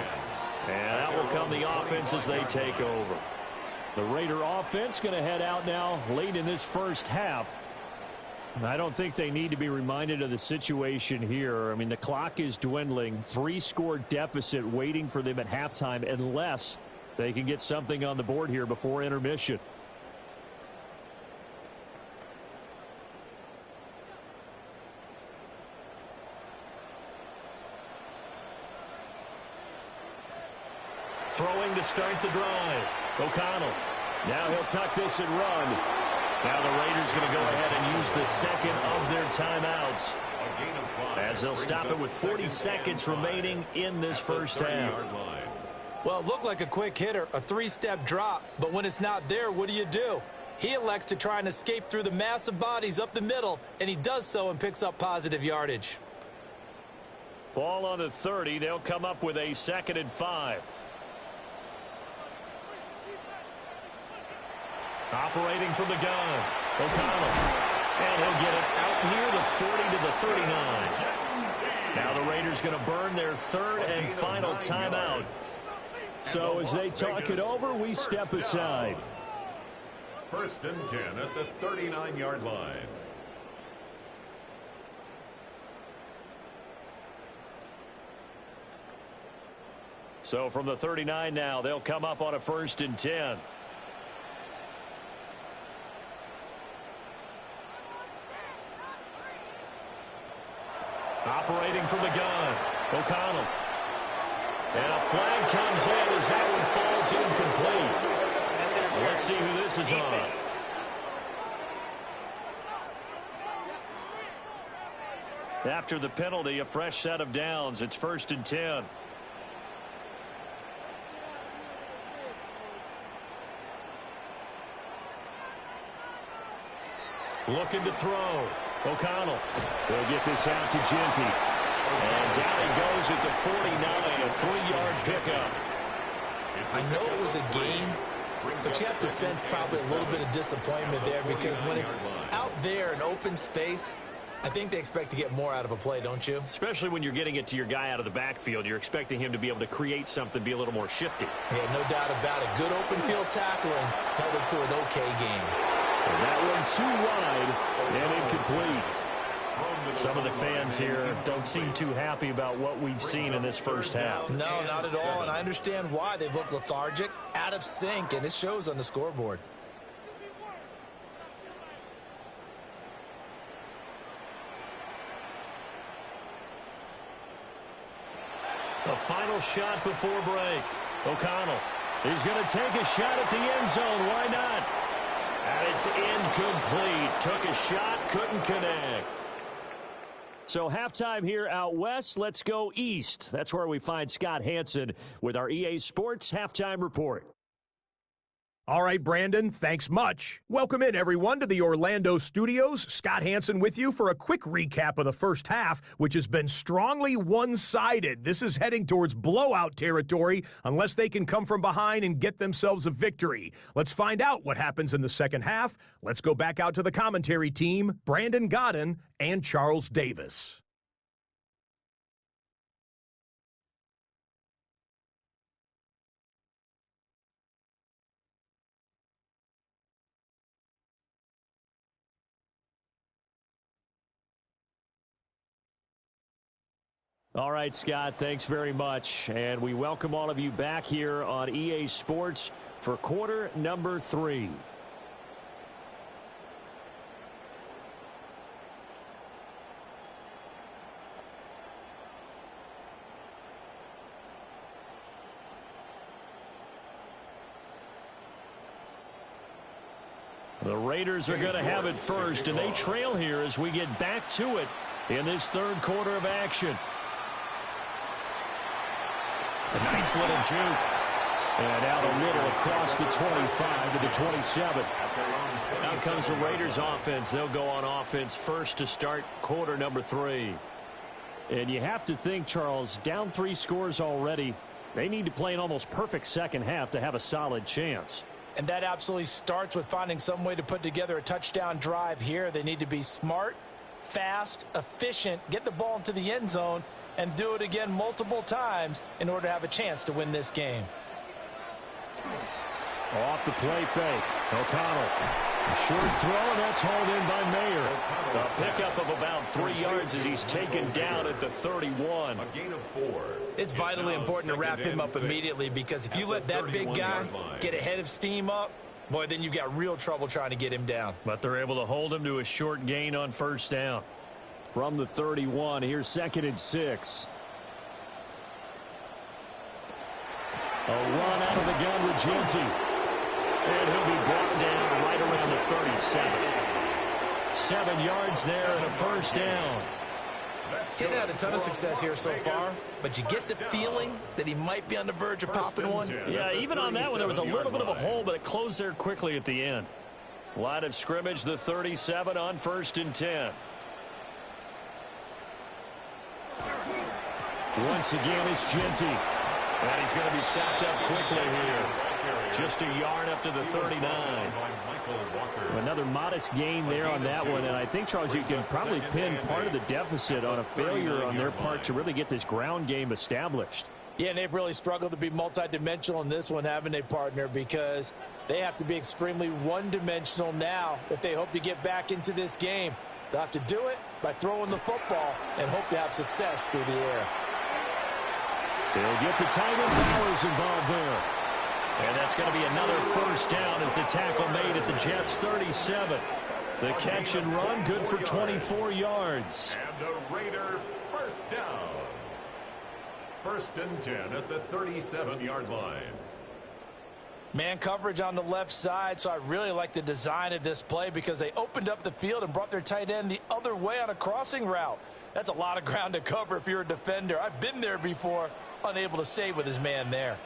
And that will come the offense as they take over. The Raider offense going to head out now late in this first half. I don't think they need to be reminded of the situation here. I mean, the clock is dwindling. 3-score deficit waiting for them at halftime unless they can get something on the board here before intermission. Throwing to start the drive. O'Connell. Now he'll tuck this and run. Now the Raiders going to go ahead and use the second of their timeouts, as they'll stop it with 40 seconds remaining in this first half. Well, it looked like a quick hitter, a 3-step drop, but when it's not there, what do? He elects to try and escape through the massive bodies up the middle, and he does so and picks up positive yardage. Ball on the 30. They'll come up with a 2nd and 5. Operating from the gun, O'Connell. And he'll get it out near the 40 to the 39. Now the Raiders going to burn their 3rd and final timeout. So as they talk it over, we step aside. 1st and 10 at the 39-yard line. So from the 39 now, they'll come up on a 1st and 10. Operating from the gun, O'Connell. And a flag comes in as that one falls incomplete. Let's see who this is on. After the penalty, a fresh set of downs. It's 1st and 10. Looking to throw. O'Connell. They'll get this out to Genty. And down he goes at the 49, a 3-yard pickup. I know it was a game, but you have to sense probably a little bit of disappointment there, because when it's out there in open space, I think they expect to get more out of a play, don't you? Especially when you're getting it to your guy out of the backfield. You're expecting him to be able to create something, be a little more shifty. Yeah, no doubt about it. Good open field tackling held it to an okay game. And that one too wide and incomplete. Some of the fans here don't seem too happy about what we've seen in this first half. No, not at all, and I understand why. They've looked lethargic, out of sync, and it shows on the scoreboard. A final shot before break. O'Connell. He's going to take a shot at the end zone. Why not? And it's incomplete. Took a shot, couldn't connect. So halftime here out west. Let's go east. That's where we find Scott Hansen with our EA Sports Halftime Report. All right, Brandon, thanks much. Welcome in, everyone, to the Orlando studios. Scott Hansen with you for a quick recap of the first half, which has been strongly one-sided. This is heading towards blowout territory unless they can come from behind and get themselves a victory. Let's find out what happens in the second half. Let's go back out to the commentary team, Brandon Godden and Charles Davis. All right, Scott, thanks very much. And we welcome all of you back here on EA Sports for quarter number 3. The Raiders are going to have it first, and they trail here as we get back to it in this third quarter of action. A nice little juke. And out a little across the 25 to the 27. Out comes the Raiders offense. They'll go on offense first to start quarter number 3. And you have to think, Charles, down 3 scores already. They need to play an almost perfect second half to have a solid chance. And that absolutely starts with finding some way to put together a touchdown drive here. They need to be smart, fast, efficient, get the ball into the end zone, and do it again multiple times in order to have a chance to win this game. Off the play fake. O'Connell. A short throw, and that's hauled in by Mayer. A pickup of about 3 yards as he's taken down at the 31. A gain of 4. It's vitally important to wrap him up immediately, because if you let that big guy get a head of steam up, boy, then you've got real trouble trying to get him down. But they're able to hold him to a short gain on first down. From the 31, here's 2nd and 6. A run out of the gun with Genty. And he'll be brought down right around the 37. 7 yards there and a first down. He's had a ton of success here so far, but you get the feeling that he might be on the verge of popping one. Yeah, even on that one, there was a little bit of a hole, but it closed there quickly at the end. Line of scrimmage, the 37 on 1st and 10. Once again, it's Genty. And he's going to be stopped up quickly here. Just a yard up to the 39. Another modest gain there on that one. And I think, Charles, you can probably pin part of the deficit on a failure on their part to really get this ground game established. Yeah, and they've really struggled to be multidimensional in this one, haven't they, partner? Because they have to be extremely one-dimensional now if they hope to get back into this game. They'll have to do it by throwing the football and hope to have success through the air. They'll get the tight end Bowers involved there. And that's going to be another first down as the tackle made at the Jets' 37. The catch and run, good for 24 yards. And a Raider first down. 1st and 10 at the 37-yard line. Man coverage on the left side, so I really like the design of this play because they opened up the field and brought their tight end the other way on a crossing route. That's a lot of ground to cover if you're a defender. I've been there before, unable to stay with his man there.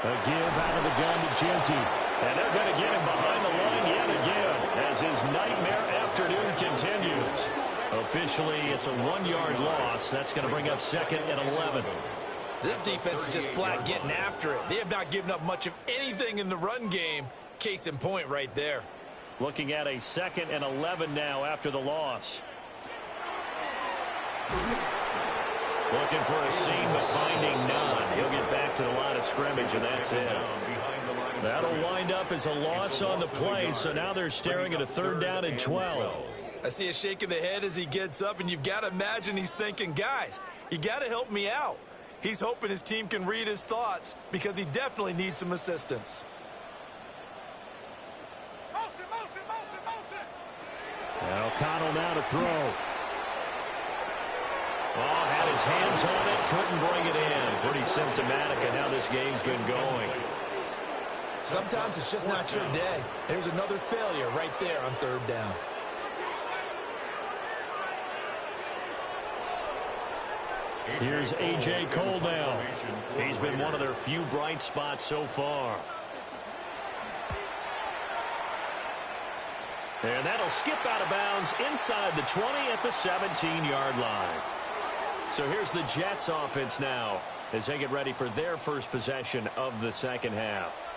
A give out of the gun to Genty. And they're going to get him behind the line yet again as his nightmare afternoon continues. Officially, it's a 1-yard loss. That's going to bring up 2nd and 11. This defense is just flat getting after it. They have not given up much of anything in the run game. Case in point right there. Looking at a 2nd and 11 now after the loss. Looking for a seam, but finding none. He'll get back to the line of scrimmage, and that's it. That'll wind up as a loss on the play, so now they're staring at a 3rd down and 12. I see a shake of the head as he gets up, and you've got to imagine he's thinking, guys, you got to help me out. He's hoping his team can read his thoughts because he definitely needs some assistance. O'Connell now to throw. Oh, had his hands on it, couldn't bring it in. Pretty symptomatic of how this game's been going. Sometimes it's just not your day. There's another failure right there on 3rd down. Here's A.J. Cole now. He's been one of their few bright spots so far. And that'll skip out of bounds inside the 20 at the 17-yard line. So here's the Jets offense now as they get ready for their first possession of the second half.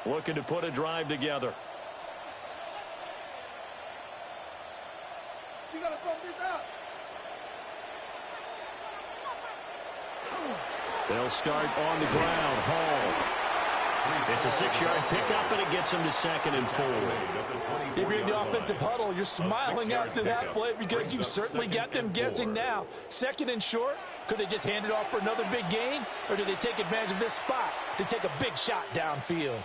Looking to put a drive together. You gotta smoke this out. They'll start on the ground. Hall. It's a 6-yard pickup, and it gets them to 2nd and 4. If you're in the offensive huddle, you're smiling after that play because you've certainly got them guessing now. 2nd and short, could they just hand it off for another big gain, or did they take advantage of this spot to take a big shot downfield?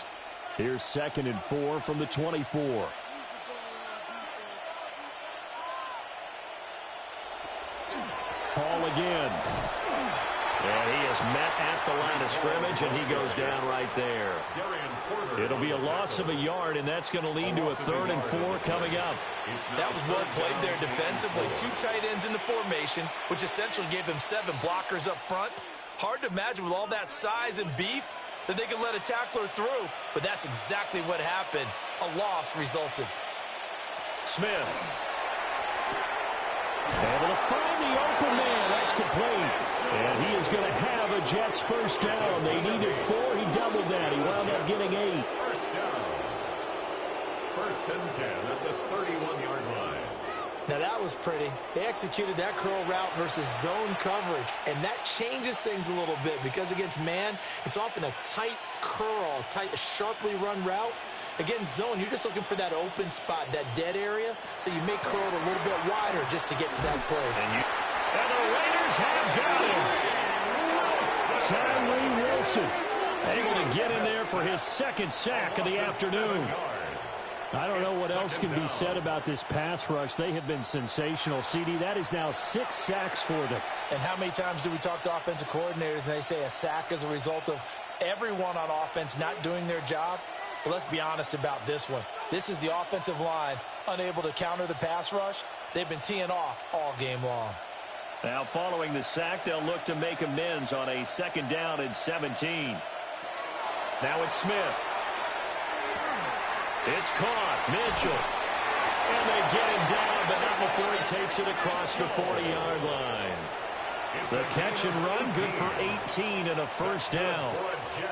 Here's 2nd and 4 from the 24. Hall again. And he is met at the line of scrimmage, and he goes down right there. It'll be a loss of a yard, and that's going to lead to a 3rd and 4 coming up. That was well played there defensively. 2 tight ends in the formation, which essentially gave them 7 blockers up front. Hard to imagine with all that size and beef that they could let a tackler through, but that's exactly what happened. A loss resulted. Smith. Able to find the open man. That's complete. And he is going to have a Jets first down. They needed 4. He doubled that. He wound up getting 8. First down. 1st and 10 at the 31-yard line. Now that was pretty. They executed that curl route versus zone coverage, and that changes things a little bit because against man, it's often a tight curl, tight, sharply run route. Against zone, you're just looking for that open spot, that dead area, so you may curl it a little bit wider just to get to that place. And the Raiders have got him. Tyree Wilson able to get in there for his 2nd sack of the afternoon. I don't know what else can be said about this pass rush. They have been sensational. CD, that is now 6 sacks for them. And how many times do we talk to offensive coordinators and they say a sack is a result of everyone on offense not doing their job? Well, let's be honest about this one. This is the offensive line unable to counter the pass rush. They've been teeing off all game long. Now following the sack, they'll look to make amends on a 2nd down and 17. Now it's Smith. It's caught. Mitchell. And they get him down, but not before he takes it across the 40-yard line. The catch and run, good for 18 and a first down.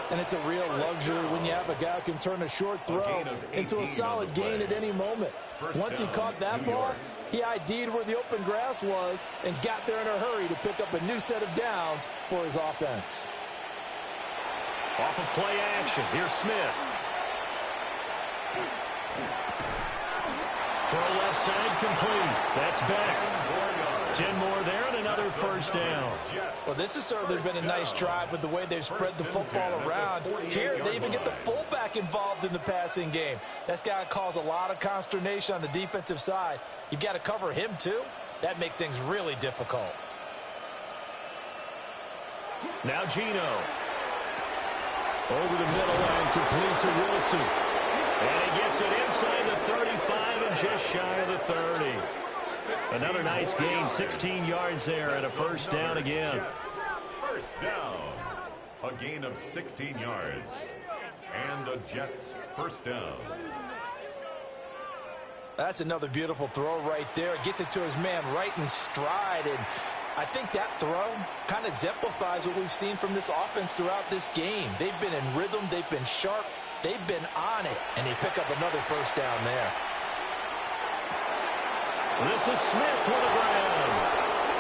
And it's a real luxury when you have a guy who can turn a short throw into a solid gain at any moment. Once he caught that ball, he ID'd where the open grass was and got there in a hurry to pick up a new set of downs for his offense. Off of play action, here's Smith. Throw left side complete. That's back. 10 more there and another first down. Well, this has certainly been a nice drive with the way they've spread the football around. Here, they even get the fullback involved in the passing game. That's got to cause a lot of consternation on the defensive side. You've got to cover him, too. That makes things really difficult. Now Geno. Over the middle and complete to Wilson. And he gets it inside the 35 and just shy of the 30. Another nice gain, 16 yards there and a first down again. First down. A gain of 16 yards. And the Jets first down. That's another beautiful throw right there. Gets it to his man right in stride. And I think that throw kind of exemplifies what we've seen from this offense throughout this game. They've been in rhythm. They've been sharp. They've been on it. And they pick up another first down there. This is Smith with a grab.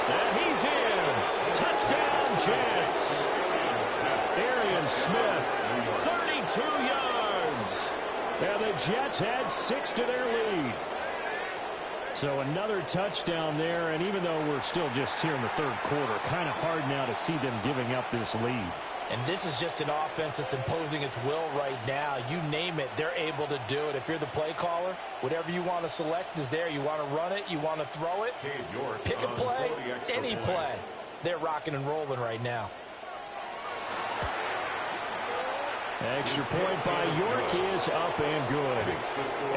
And he's in. Touchdown, Jets. Arian Smith, 32 yards. And the Jets had 6 to their lead. So another touchdown there, and even though we're still just here in the third quarter, kind of hard now to see them giving up this lead. And this is just an offense that's imposing its will right now. You name it, they're able to do it. If you're the play caller, whatever you want to select is there. You want to run it, you want to throw it, pick a play, any play. They're rocking and rolling right now. Extra point by York is up and good.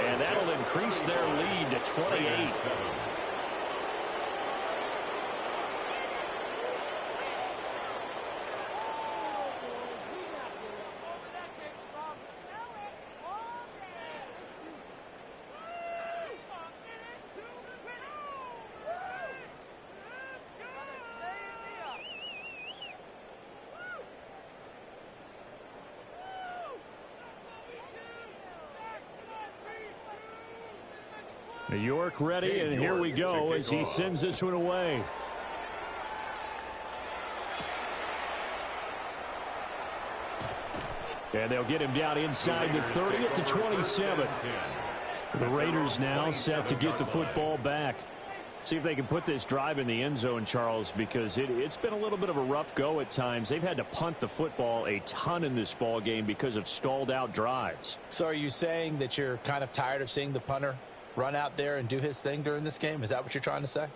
And that'll increase their lead to 28. York ready, and here we go as he sends this one away. And they'll get him down inside the 30 to 27. The Raiders now set to get the football back. See if they can put this drive in the end zone, Charles, because it's been a little bit of a rough go at times. They've had to punt the football a ton in this ball game because of stalled out drives. So are you saying that you're kind of tired of seeing the punter run out there and do his thing during this game? Is that what you're trying to say?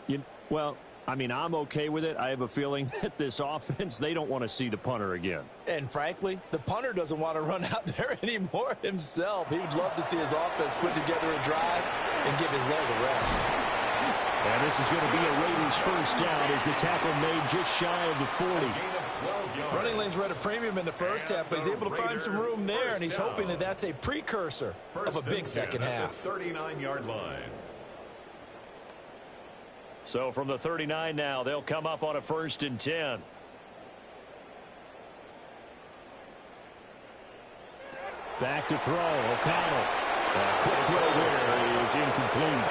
Well, I mean, I'm okay with it. I have a feeling that this offense, they don't want to see the punter again. And frankly, the punter doesn't want to run out there anymore himself. He would love to see his offense put together a drive and give his leg a rest. And this is going to be a Raiders first down as the tackle made just shy of the 40. Running lanes were at a premium in the first half, but he's able to find some room there, and he's hoping that that's a precursor of a big second half. 39-yard line. So from the 39 now, they'll come up on a 1st and 10. Back to throw. O'Connell. Quick throw there is incomplete.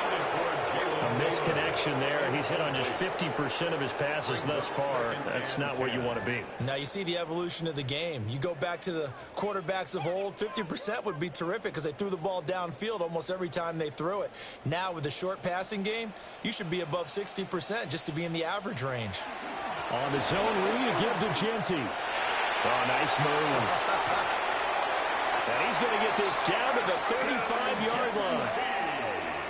A misconnection there. He's hit on just 50% of his passes thus far. That's not where you want to be. Now you see the evolution of the game. You go back to the quarterbacks of old, 50% would be terrific because they threw the ball downfield almost every time they threw it. Now with the short passing game, you should be above 60% just to be in the average range. On the zone read, give to Genty. Oh, nice move. And he's going to get this down to the 35-yard line.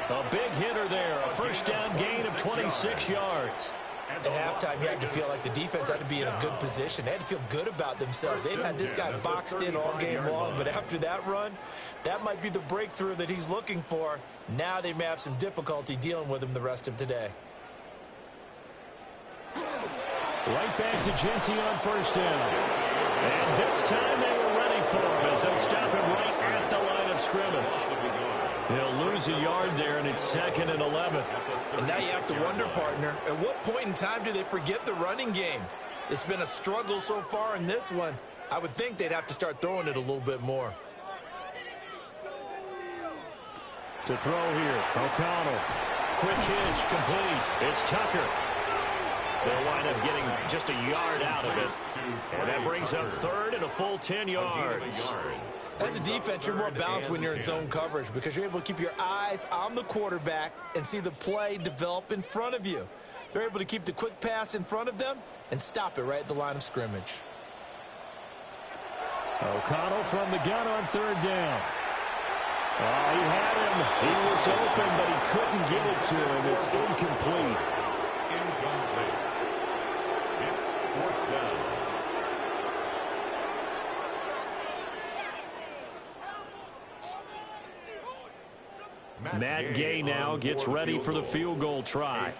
A big hitter there, a first down gain of 26 yards. At halftime, you had to feel like the defense had to be in a good position. They had to feel good about themselves. They've had this guy boxed in all game long, but after that run, that might be the breakthrough that he's looking for. Now they may have some difficulty dealing with him the rest of today. Right back to Genty on first down. And this time they were ready for him as they stop him right at the line of scrimmage. He'll lose a yard there, and it's 2nd and 11. And now you have to wonder, partner, at what point in time do they forget the running game? It's been a struggle so far in this one. I would think they'd have to start throwing it a little bit more. To throw here, O'Connell. Quick hitch, complete. It's Tucker. They'll wind up getting just a yard out of it. And that brings up 3rd and a full 10 yards. As a defense, you're more balanced when you're in zone coverage because you're able to keep your eyes on the quarterback and see the play develop in front of you. They're able to keep the quick pass in front of them and stop it right at the line of scrimmage. O'Connell from the gun on 3rd down. Oh, he had him. He was open, but he couldn't get it to him. It's incomplete. It's 4th down. Matt Gay now gets ready for the field goal try.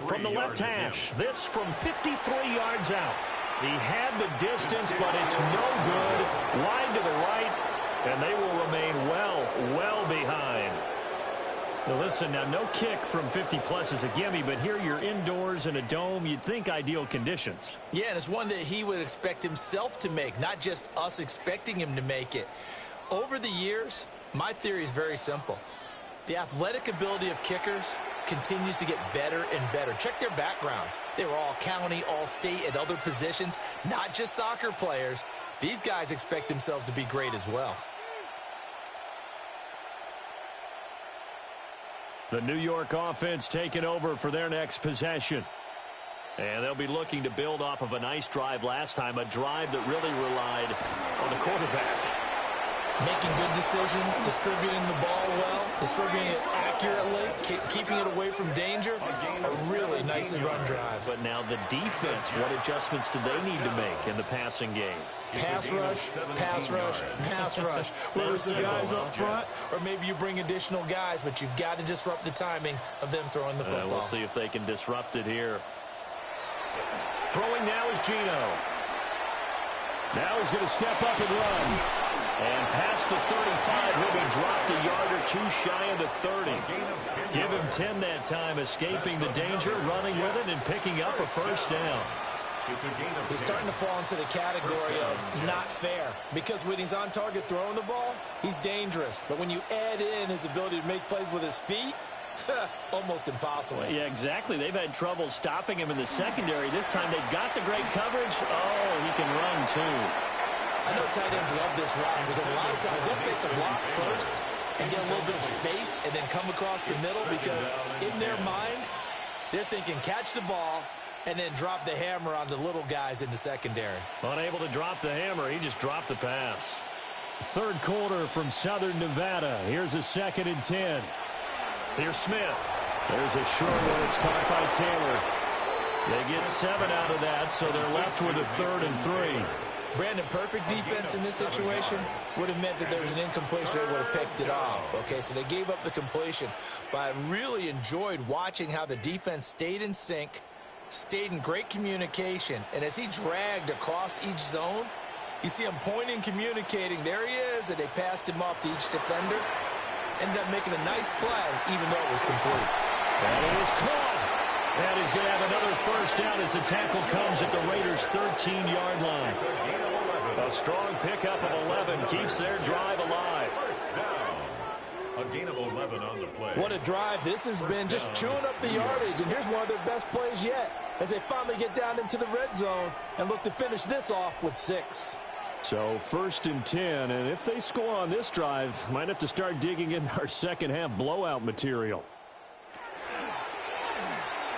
From the left hash, this from 53 yards out. He had the distance, but it's no good. Wide to the right, and they will remain well behind. Now listen, now no kick from 50-plus is a gimme, but here you're indoors in a dome. You'd think ideal conditions. Yeah, and it's one that he would expect himself to make, not just us expecting him to make it. Over the years, my theory is very simple. The athletic ability of kickers continues to get better and better. Check their backgrounds. They were all county, all state, at other positions, not just soccer players. These guys expect themselves to be great as well. The New York offense taking over for their next possession. And they'll be looking to build off of a nice drive last time, a drive that really relied on the quarterback. Making good decisions, distributing the ball well, distributing it accurately, keeping it away from danger. A really nice Nicely run drive. But now the defense, what adjustments do they need to make in the passing game? Pass rush, pass rush, pass rush. Whether it's the guys up front or maybe you bring additional guys, but you've got to disrupt the timing of them throwing the football. We'll see if they can disrupt it here. Throwing now is Geno. Now he's going to step up and run. And past the 35, he'll be dropped a yard or two shy of the 30. Give him 10 that time, escaping the danger, running with it, and picking up a first down. He's starting to fall into the category of not fair, because when he's on target throwing the ball, he's dangerous. But when you add in his ability to make plays with his feet, almost impossible. Yeah, exactly. They've had trouble stopping him in the secondary. This time they've got the great coverage. Oh, he can run too. I know tight ends love this route because a lot of times they'll pick the block first and get a little bit of space and then come across the middle, because in their mind, they're thinking catch the ball and then drop the hammer on the little guys in the secondary. Unable to drop the hammer, he just dropped the pass. Third quarter from Southern Nevada. Here's a 2nd and 10. Here's Smith. There's a short one. It's caught by Taylor. They get 7 out of that, so they're left with a 3rd and 3. Brandon, perfect defense in this situation would have meant that there was an incompletion. They would have picked it off. Okay, so they gave up the completion. But I really enjoyed watching how the defense stayed in sync, stayed in great communication. And as he dragged across each zone, you see him pointing, communicating. There he is, and they passed him off to each defender. Ended up making a nice play, even though it was complete. And it is caught. And he's going to have another first down as the tackle comes at the Raiders' 13-yard line. A strong pickup of 11 keeps their drive alive. A gain of 11 on the play. What a drive this has been, just chewing up the yardage. And here's one of their best plays yet as they finally get down into the red zone and look to finish this off with 6. So 1st and 10, and if they score on this drive, might have to start digging in our second-half blowout material.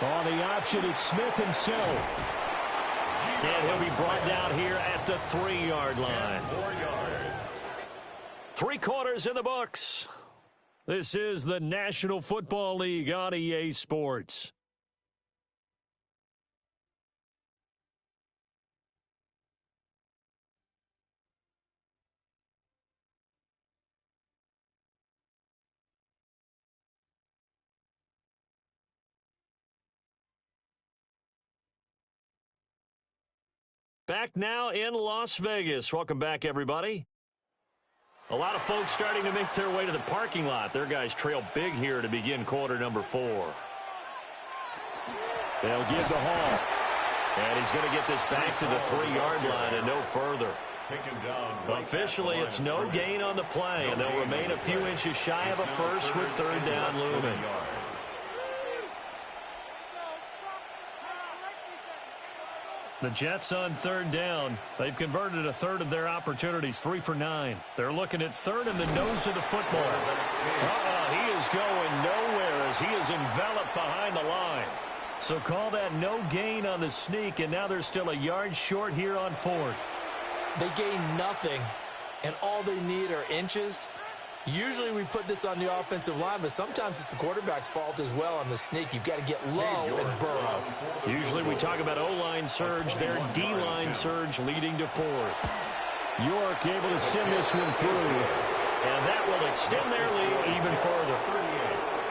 On the option, it's Smith himself. And he'll be brought down here at the 3-yard line. 4 yards. 3 quarters in the books. This is the National Football League on EA Sports. Back now in Las Vegas. Welcome back, everybody. A lot of folks starting to make their way to the parking lot. Their guys trail big here to begin quarter number 4. They'll give the Hall. And he's going to get this back to the 3-yard line and no further. Taken down. Officially, it's no gain on the play, and they'll remain a few inches shy of a first with 3rd down looming. The Jets on 3rd down. They've converted a third of their opportunities, 3 for 9. They're looking at 3rd in the nose of the football. He is going nowhere as he is enveloped behind the line. So call that no gain on the sneak, and now they're still a yard short here on 4th. They gain nothing, and all they need are inches. Usually we put this on the offensive line, but sometimes it's the quarterback's fault as well on the sneak. You've got to get low and burrow. Usually we talk about O-line surge, their D-line surge leading to 4th. York able to send this one through, and that will extend their lead even further.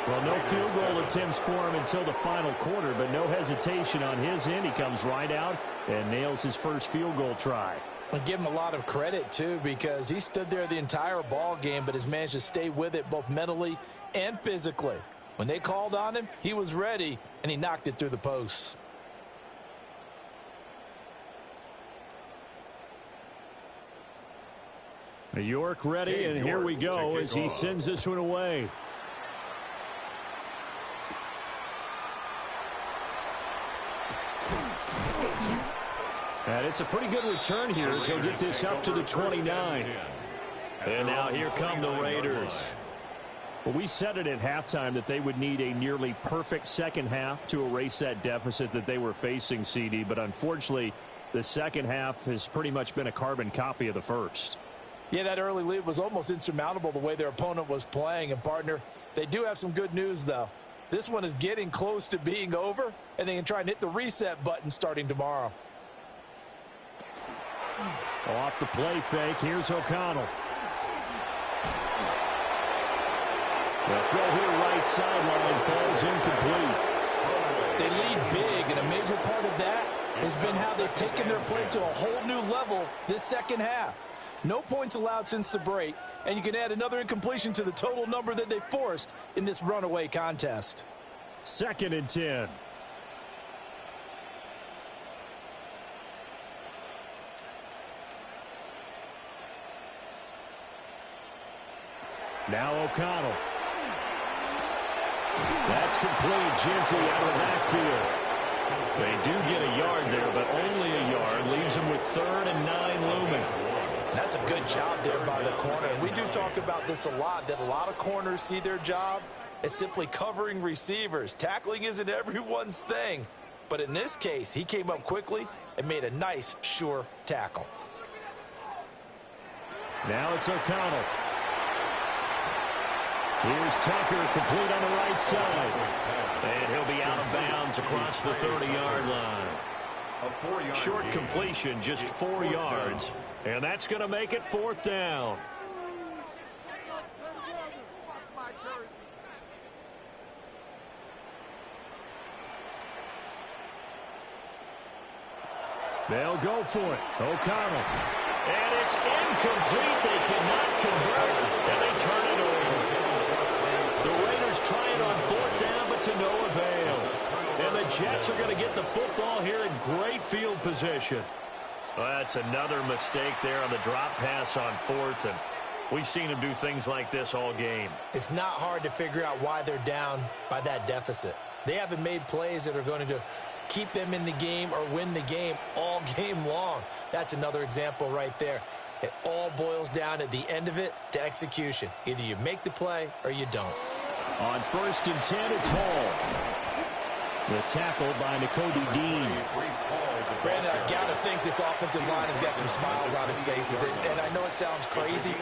Well, no field goal attempts for him until the final quarter, but no hesitation on his end. He comes right out and nails his first field goal try. I give him a lot of credit, too, because he stood there the entire ball game, but has managed to stay with it both mentally and physically. When they called on him, he was ready, and he knocked it through the posts. York ready, and here we go as he sends this one away. And it's a pretty good return here as he'll get this up to the 29. And now here come the Raiders. Well, we said it at halftime that they would need a nearly perfect second half to erase that deficit that they were facing, CD. But unfortunately, the second half has pretty much been a carbon copy of the first. Yeah, that early lead was almost insurmountable the way their opponent was playing. And, partner, they do have some good news, though. This one is getting close to being over, and they can try and hit the reset button starting tomorrow. Off the play fake, here's O'Connell. The throw here right sideline falls incomplete. They lead big, and a major part of that has been how they've taken their play to a whole new level this second half. No points allowed since the break, and you can add another incompletion to the total number that they forced in this runaway contest. 2nd and 10. Now O'Connell. That's complete. Genty out of the backfield. They do get a yard there, but only a yard. Leaves them with 3rd and 9 looming. That's a good job there by the corner. And we do talk about this a lot, that a lot of corners see their job as simply covering receivers. Tackling isn't everyone's thing. But in this case, he came up quickly and made a nice, sure tackle. Now it's O'Connell. Here's Tucker, complete on the right side. And he'll be out of bounds across the 30-yard line. Short completion, just 4 yards. And that's going to make it 4th down. They'll go for it. O'Connell. And it's incomplete. They cannot convert. And they turn it over. The Raiders try it on 4th down, but to no avail. And the Jets are going to get the football here in great field position. Well, that's another mistake there on the drop pass on 4th. And we've seen them do things like this all game. It's not hard to figure out why they're down by that deficit. They haven't made plays that are going to keep them in the game or win the game all game long. That's another example right there. It all boils down at the end of it to execution. Either you make the play or you don't. On 1st and 10, it's Hall. The tackle by N'Kobe Dean. Brandon, I've got to think this offensive line has got some smiles on its faces. And I know it sounds crazy,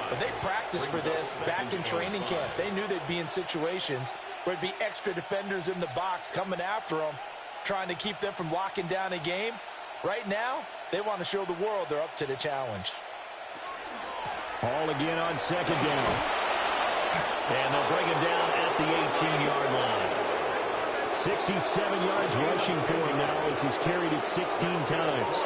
but they practiced for this back in training camp. They knew they'd be in situations where it'd be extra defenders in the box coming after them, trying to keep them from locking down a game. Right now, they want to show the world they're up to the challenge. Hall again on 2nd down. And they'll bring him down at the 18-yard line. 67 yards rushing for him now as he's carried it 16 times.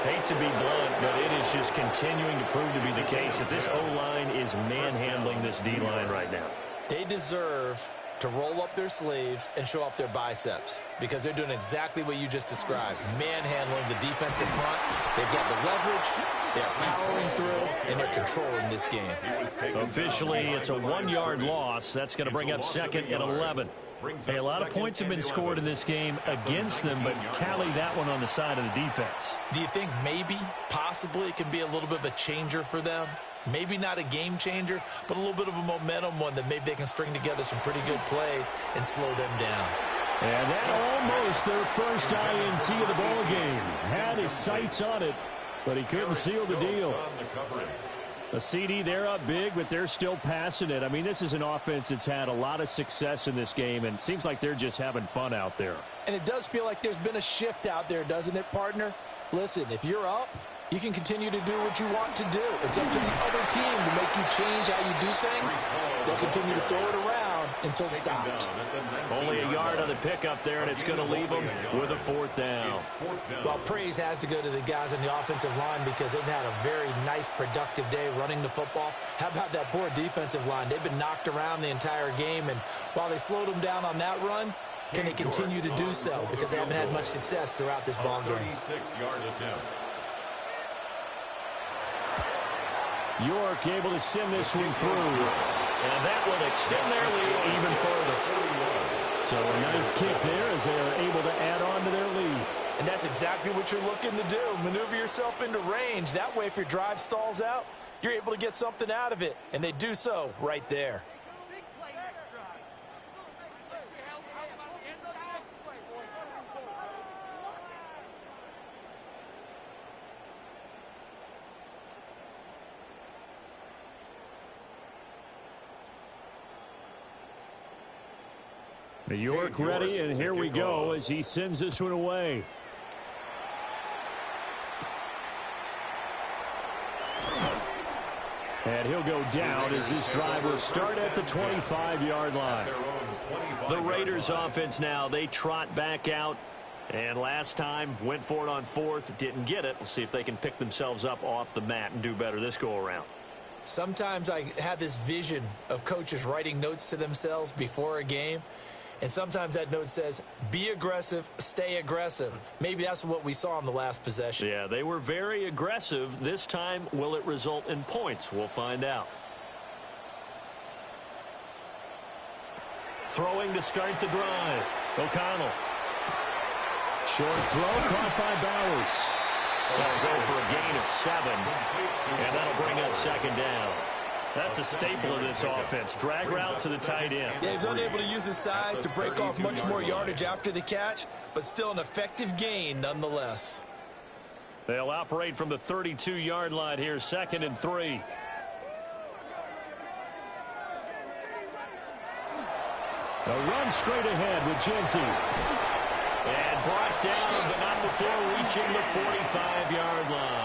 Hate to be blunt, but it is just continuing to prove to be the case that this O-line is manhandling this D-line right now. They deserve to roll up their sleeves and show up their biceps because they're doing exactly what you just described, manhandling the defensive front. They've got the leverage, they're powering through, and they're controlling this game. Officially, it's a 1-yard loss. That's going to bring up 2nd and 11. Hey, a lot of points have been scored in this game against them, but tally that one on the side of the defense. Do you think maybe, possibly, it can be a little bit of a changer for them? Maybe not a game changer, but a little bit of a momentum one that maybe they can string together some pretty good plays and slow them down. And that almost their first INT of the ball game. Had his sights on it, but he couldn't seal the deal. A CD, they're up big, but they're still passing it. I mean, this is an offense that's had a lot of success in this game, and it seems like they're just having fun out there. And it does feel like there's been a shift out there, doesn't it, partner? Listen, if you're up, you can continue to do what you want to do. It's up to the other team to make you change how you do things. They'll continue to throw it around until stopped. Only a yard on the pickup there, and it's going to leave them with a 4th down. Well, praise has to go to the guys on the offensive line because they've had a very nice, productive day running the football. How about that poor defensive line? They've been knocked around the entire game, and while they slowed them down on that run, can they continue to do so? Because they haven't had much success throughout this ball game. York able to send this one through. And that will extend their lead even further. So a nice kick there as they are able to add on to their lead. And that's exactly what you're looking to do. Maneuver yourself into range. That way, if your drive stalls out, you're able to get something out of it. And they do so right there. New York ready, and here we go as he sends this one away. And he'll go down as this drive will start at the 25-yard line. The Raiders offense now, they trot back out. And last time, went for it on fourth, didn't get it. We'll see if they can pick themselves up off the mat and do better this go-around. Sometimes I have this vision of coaches writing notes to themselves before a game. And sometimes that note says, be aggressive, stay aggressive. Maybe that's what we saw in the last possession. Yeah, they were very aggressive. This time, will it result in points? We'll find out. Throwing to start the drive. O'Connell. Short throw caught by Bowers. That'll go for a gain of 7. And that'll bring up second down. That's a staple of this offense. Drag route to the tight end. Yeah, he's unable to use his size to break off much more yardage after the catch, but still an effective gain nonetheless. They'll operate from the 32-yard line here, 2nd and 3. A run straight ahead with Geno. And brought down, but not before reaching the 45-yard line.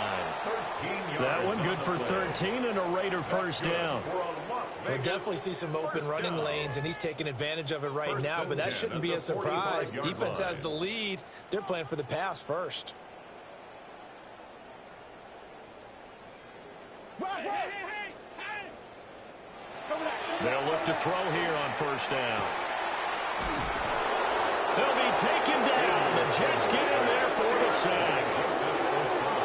That one good for 13 and a Raider first down. We'll definitely see some open running lanes, and he's taking advantage of it right now, but that shouldn't be a surprise. Defense has the lead. They're playing for the pass first. They'll look to throw here on first down. They'll be taken down. The Jets get in there for the sack.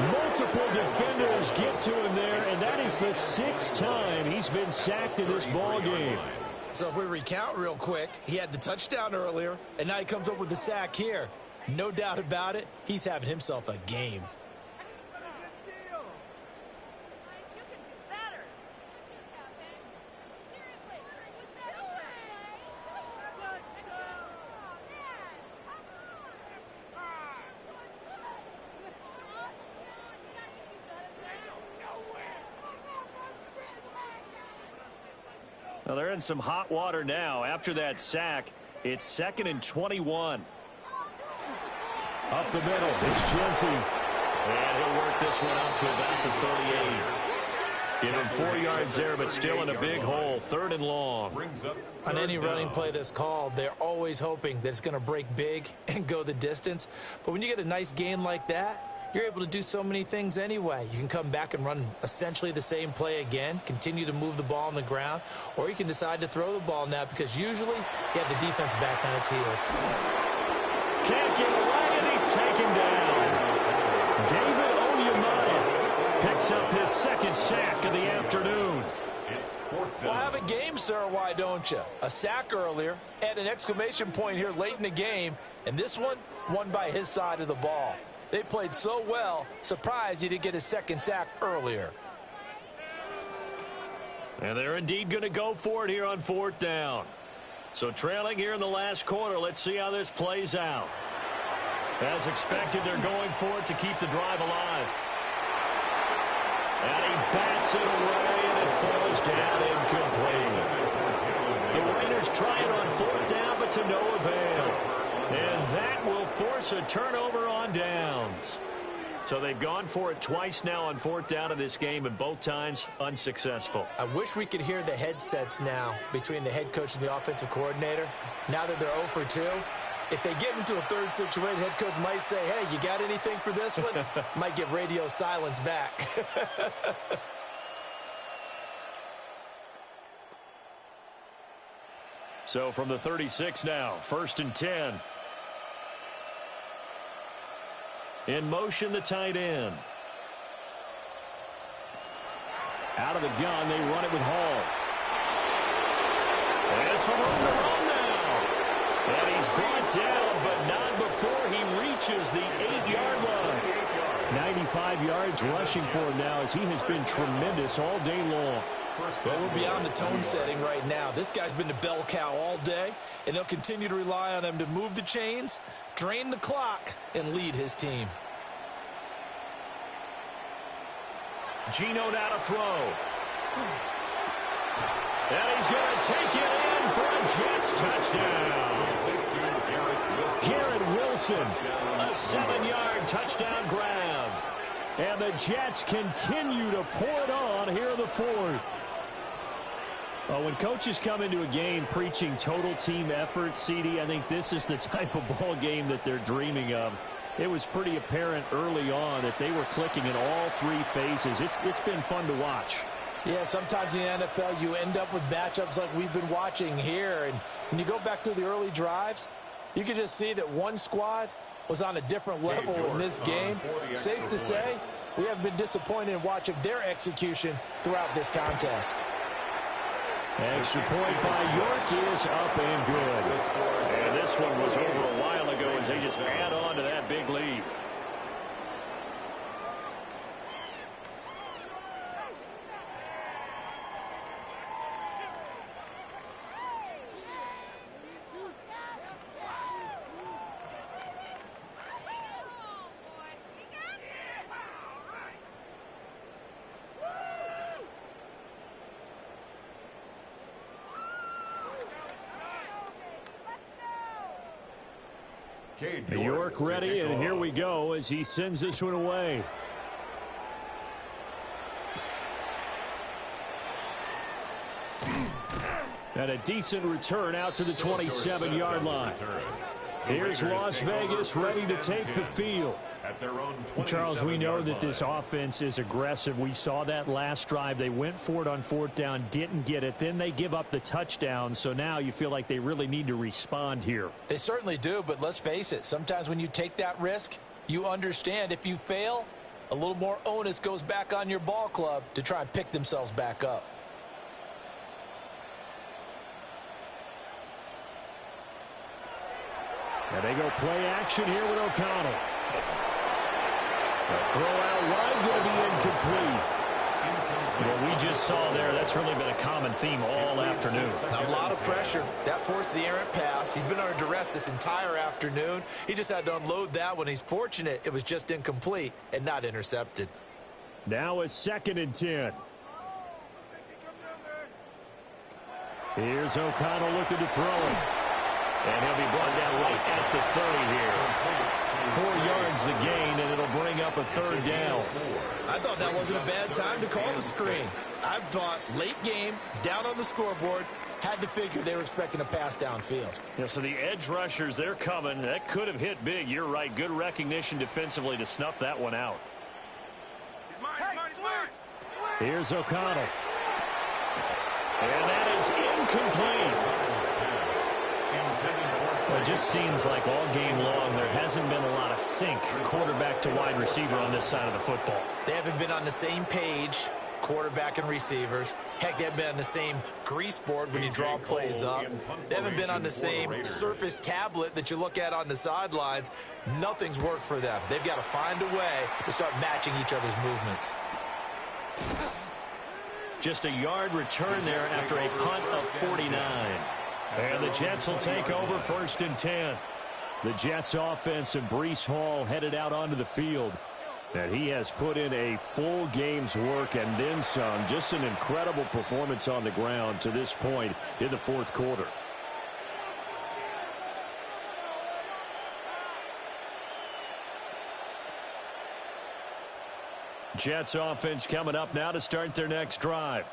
Multiple defenders get to him there, and that is the 6th time he's been sacked in this ball game. So if we recount real quick, he had the touchdown earlier, and now he comes up with the sack here. No doubt about it, he's having himself a game. Well, they're in some hot water now. After that sack, it's 2nd and 21. Up the middle, it's Geno. And he'll work this one out to about the 38. Give him 4 yards there, but still in a big hole. 3rd and long. On any running play that's called, they're always hoping that it's going to break big and go the distance. But when you get a nice gain like that, you're able to do so many things anyway. You can come back and run essentially the same play again, continue to move the ball on the ground, or you can decide to throw the ball now because usually you have the defense back on its heels. Can't get away, and he's taken down. David Onyemata picks up his 2nd sack of the afternoon. Well, have a game, sir, why don't you? A sack earlier and an exclamation point here late in the game, and this one won by his side of the ball. They played so well, surprised he didn't get his 2nd sack earlier. And they're indeed going to go for it here on 4th down. So trailing here in the last quarter, let's see how this plays out. As expected, they're going for it to keep the drive alive. And he bats it away, and it falls down incomplete. The Raiders try it on 4th down, but to no avail. And that will force a turnover on downs. So they've gone for it twice now on 4th down in this game, and both times unsuccessful. I wish we could hear the headsets now between the head coach and the offensive coordinator. Now that they're 0 for 2, if they get into a 3rd situation, head coach might say, hey, you got anything for this one? Might get radio silence back. So from the 36 now, 1st and 10. In motion, the tight end. Out of the gun, they run it with Hall. And it's a run now. And he's brought down, but not before he reaches the 8-yard line. 95 yards rushing for him now as he has been tremendous all day long. Well, we're beyond the tone setting right now. This guy's been the bell cow all day, and they'll continue to rely on him to move the chains, drain the clock, and lead his team. Geno now to throw. And he's going to take it in for a Jets touchdown. Garrett Wilson, a 7-yard touchdown grab. And the Jets continue to pour it on here in the fourth. Oh, when coaches come into a game preaching total team effort, CD, I think this is the type of ball game that they're dreaming of. It was pretty apparent early on that they were clicking in all three phases. It's been fun to watch. Yeah, sometimes in the NFL you end up with matchups like we've been watching here. And when you go back to the early drives, you can just see that one squad was on a different level in this game. Safe to say, we haven't been disappointed in watching their execution throughout this contest. Extra point by York is up and good. And this one was over a while ago as they just add on to that big lead. York ready, and here we go as he sends this one away. And a decent return out to the 27-yard line. Here's Las Vegas ready to take the field. Charles, we know that this offense is aggressive. We saw that last drive. They went for it on fourth down, didn't get it. Then they give up the touchdown. So now you feel like they really need to respond here. They certainly do, but let's face it. Sometimes when you take that risk, you understand if you fail, a little more onus goes back on your ball club to try and pick themselves back up. And they go play action here with O'Connell. The throw out wide going to be incomplete. What we just saw there, that's really been a common theme all afternoon. A lot of pressure. That forced the errant pass. He's been under duress this entire afternoon. He just had to unload that one. He's fortunate it was just incomplete and not intercepted. Now a 2nd and 10. Here's O'Connell looking to throw it. And he'll be brought down right at the 30 here. 4 yards the gain, and it'll bring up a 3rd down. I thought that wasn't a bad time to call the screen. I thought late game, down on the scoreboard, had to figure they were expecting a pass downfield. Yeah, so the edge rushers, they're coming. That could have hit big. You're right. Good recognition defensively to snuff that one out. Here's O'Connell. And that is incomplete. It just seems like all game long there hasn't been a lot of sync quarterback to wide receiver on this side of the football. They haven't been on the same page, quarterback and receivers. Heck, they haven't been on the same grease board when you draw plays up. They haven't been on the same surface tablet that you look at on the sidelines. Nothing's worked for them. They've got to find a way to start matching each other's movements. Just a yard return there after a punt of 49. And the Jets will take over 1st and 10. The Jets offense and Breece Hall headed out onto the field. And he has put in a full game's work and then some. Just an incredible performance on the ground to this point in the 4th quarter. Jets offense coming up now to start their next drive.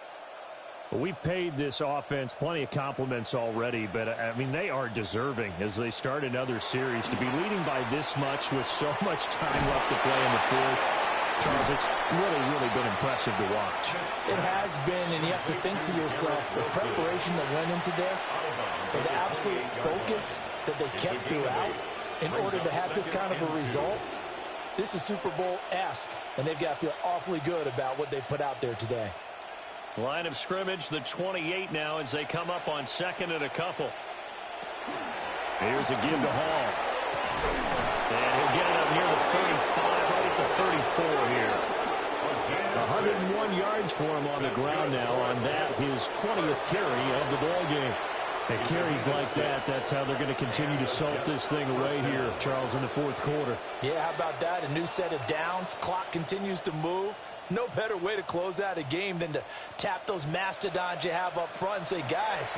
We've paid this offense plenty of compliments already, but, I mean, they are deserving as they start another series. To be leading by this much with so much time left to play in the 4th, Charles, it's really been impressive to watch. It has been, and you have to think to yourself, the preparation that went into this, and the absolute focus that they kept throughout in order to have this kind of a result. This is Super Bowl-esque, and they've got to feel awfully good about what they put out there today. Line of scrimmage, the 28 now as they come up on 2nd and a couple. Here's a give to Hall. And he'll get it up near the 35, right at the 34 here. 101 yards for him on the ground now on that, his 20th carry of the ball game. And carries like that, that's how they're going to continue to salt this thing away here, Charles, in the 4th quarter. Yeah, how about that? A new set of downs. Clock continues to move. No better way to close out a game than to tap those mastodons you have up front and say, guys,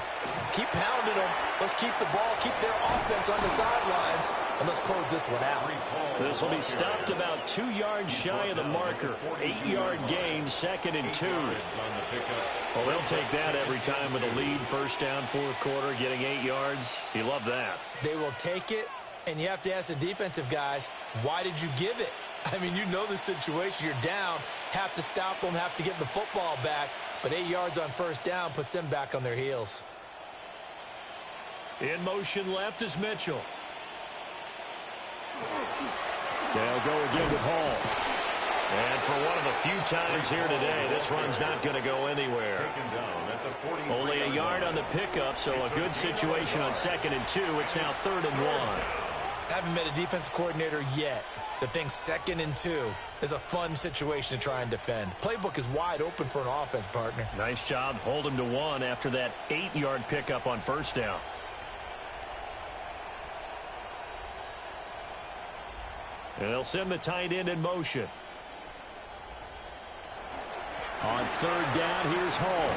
keep pounding them. Let's keep the ball, keep their offense on the sidelines, and let's close this one out. This will be stopped about 2 yards shy of the marker. 8-yard gain, 2nd and 2. Well, they'll take that every time with a lead. First down, fourth quarter, getting 8 yards. You love that. They will take it, and you have to ask the defensive guys, why did you give it? I mean, you know the situation. You're down, have to stop them, have to get the football back. But 8 yards on first down puts them back on their heels. In motion left is Mitchell. They'll go again with Hall. And for one of the few times here today, this run's not going to go anywhere. Only a yard on the pickup, so a good situation on 2nd and 2. It's now 3rd and 1. Haven't met a defensive coordinator yet that thinks 2nd and 2 is a fun situation to try and defend. Playbook is wide open for an offense, partner. Nice job. Hold him to 1 after that 8-yard pickup on first down. And they'll send the tight end in motion. On 3rd down, here's Hall.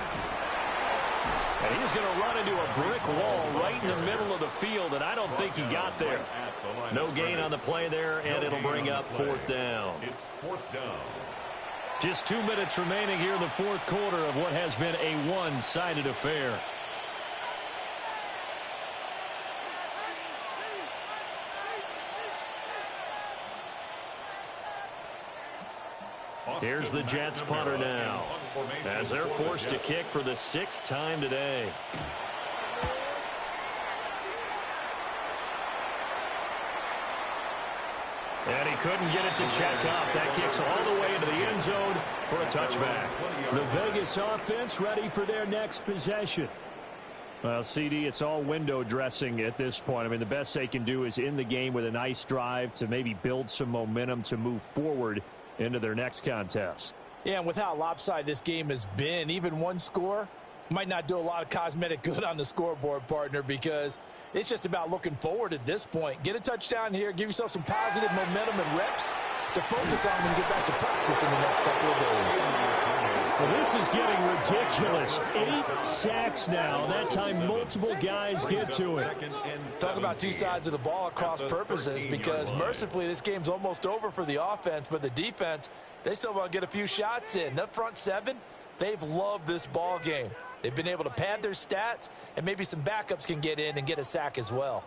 And he's going to run into a brick wall right in the middle of the field, and I don't think he got there. No gain on the play there, and it'll bring up 4th down. It's 4th down. Just 2 minutes remaining here in the fourth quarter of what has been a one-sided affair. Here's the Jets punter now, as they're forced to kick for the 6th time today. And he couldn't get it to check up. That kicks all the way into the end zone for a touchback. The Vegas offense ready for their next possession. Well, CD, it's all window dressing at this point. I mean, the best they can do is in the game with a nice drive to maybe build some momentum to move forward into their next contest. Yeah, and with how lopsided this game has been, even one score might not do a lot of cosmetic good on the scoreboard, partner, because it's just about looking forward at this point. Get a touchdown here, give yourself some positive momentum and reps to focus on when you get back to practice in the next couple of days. Well, this is getting ridiculous. 8 sacks now. That time multiple guys get to it. Talk about two sides of the ball at cross purposes, because mercifully this game's almost over for the offense, but the defense, they still want to get a few shots in. That front 7, they've loved this ball game. They've been able to pad their stats, and maybe some backups can get in and get a sack as well.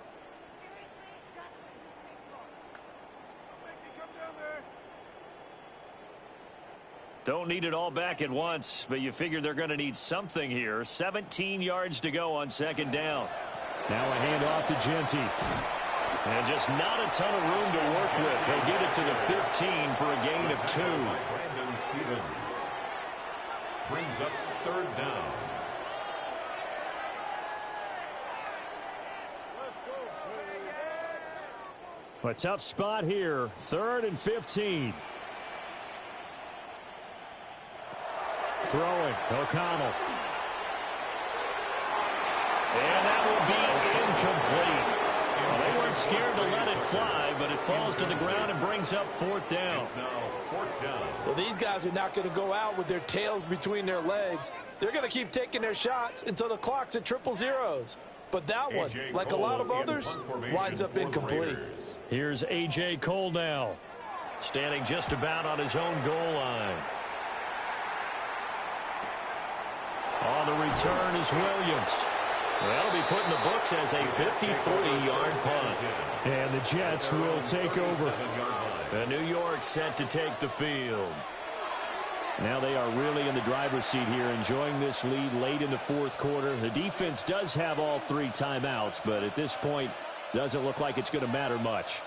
Don't need it all back at once, but you figure they're going to need something here. 17 yards to go on 2nd down. Now a handoff to Genty. And just not a ton of room to work with. They'll get it to the 15 for a gain of 2. Brandon Stevens brings up 3rd down. A tough spot here. 3rd and 15. Throwing, O'Connell. And that will be incomplete. Well, they weren't scared to let it fly, but it falls to the ground and brings up 4th down. It's now 4th down. Well, these guys are not going to go out with their tails between their legs. They're going to keep taking their shots until the clock's at 000. But that one, like a lot of others, winds up incomplete. Here's A.J. Cole now, standing just about on his own goal line. On the return is Williams. That'll be put in the books as a 53-yard punt. And the Jets will take over. And New York set to take the field. Now they are really in the driver's seat here, enjoying this lead late in the fourth quarter. The defense does have all 3 timeouts, but at this point, doesn't look like it's going to matter much.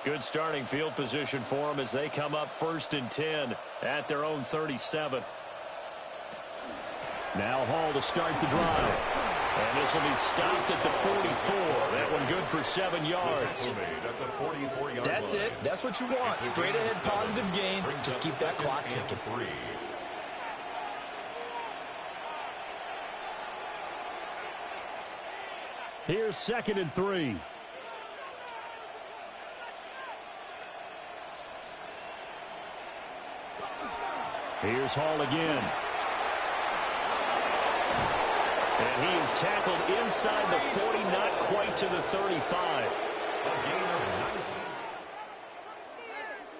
Good starting field position for them as they come up 1st and 10 at their own 37. Now Hall to start the drive. And this will be stopped at the 44. That one good for 7 yards. That's it. That's what you want. Straight ahead positive gain. Just keep that clock ticking. Here's 2nd and 3. Here's Hall again. And he is tackled inside the 40, not quite to the 35. A gain of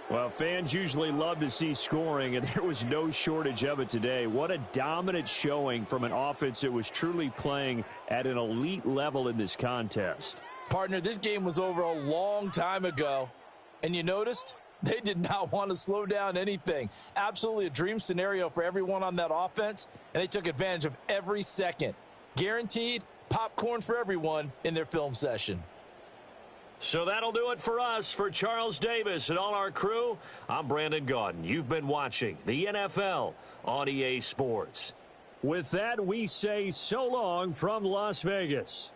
19. Well, fans usually love to see scoring, and there was no shortage of it today. What a dominant showing from an offense that was truly playing at an elite level in this contest. Partner, this game was over a long time ago, and you noticed they did not want to slow down anything. Absolutely a dream scenario for everyone on that offense, and they took advantage of every second. Guaranteed popcorn for everyone in their film session. So that'll do it for us. For Charles Davis and all our crew, I'm Brandon Gaudin. You've been watching the NFL on EA Sports. With that, we say so long from Las Vegas.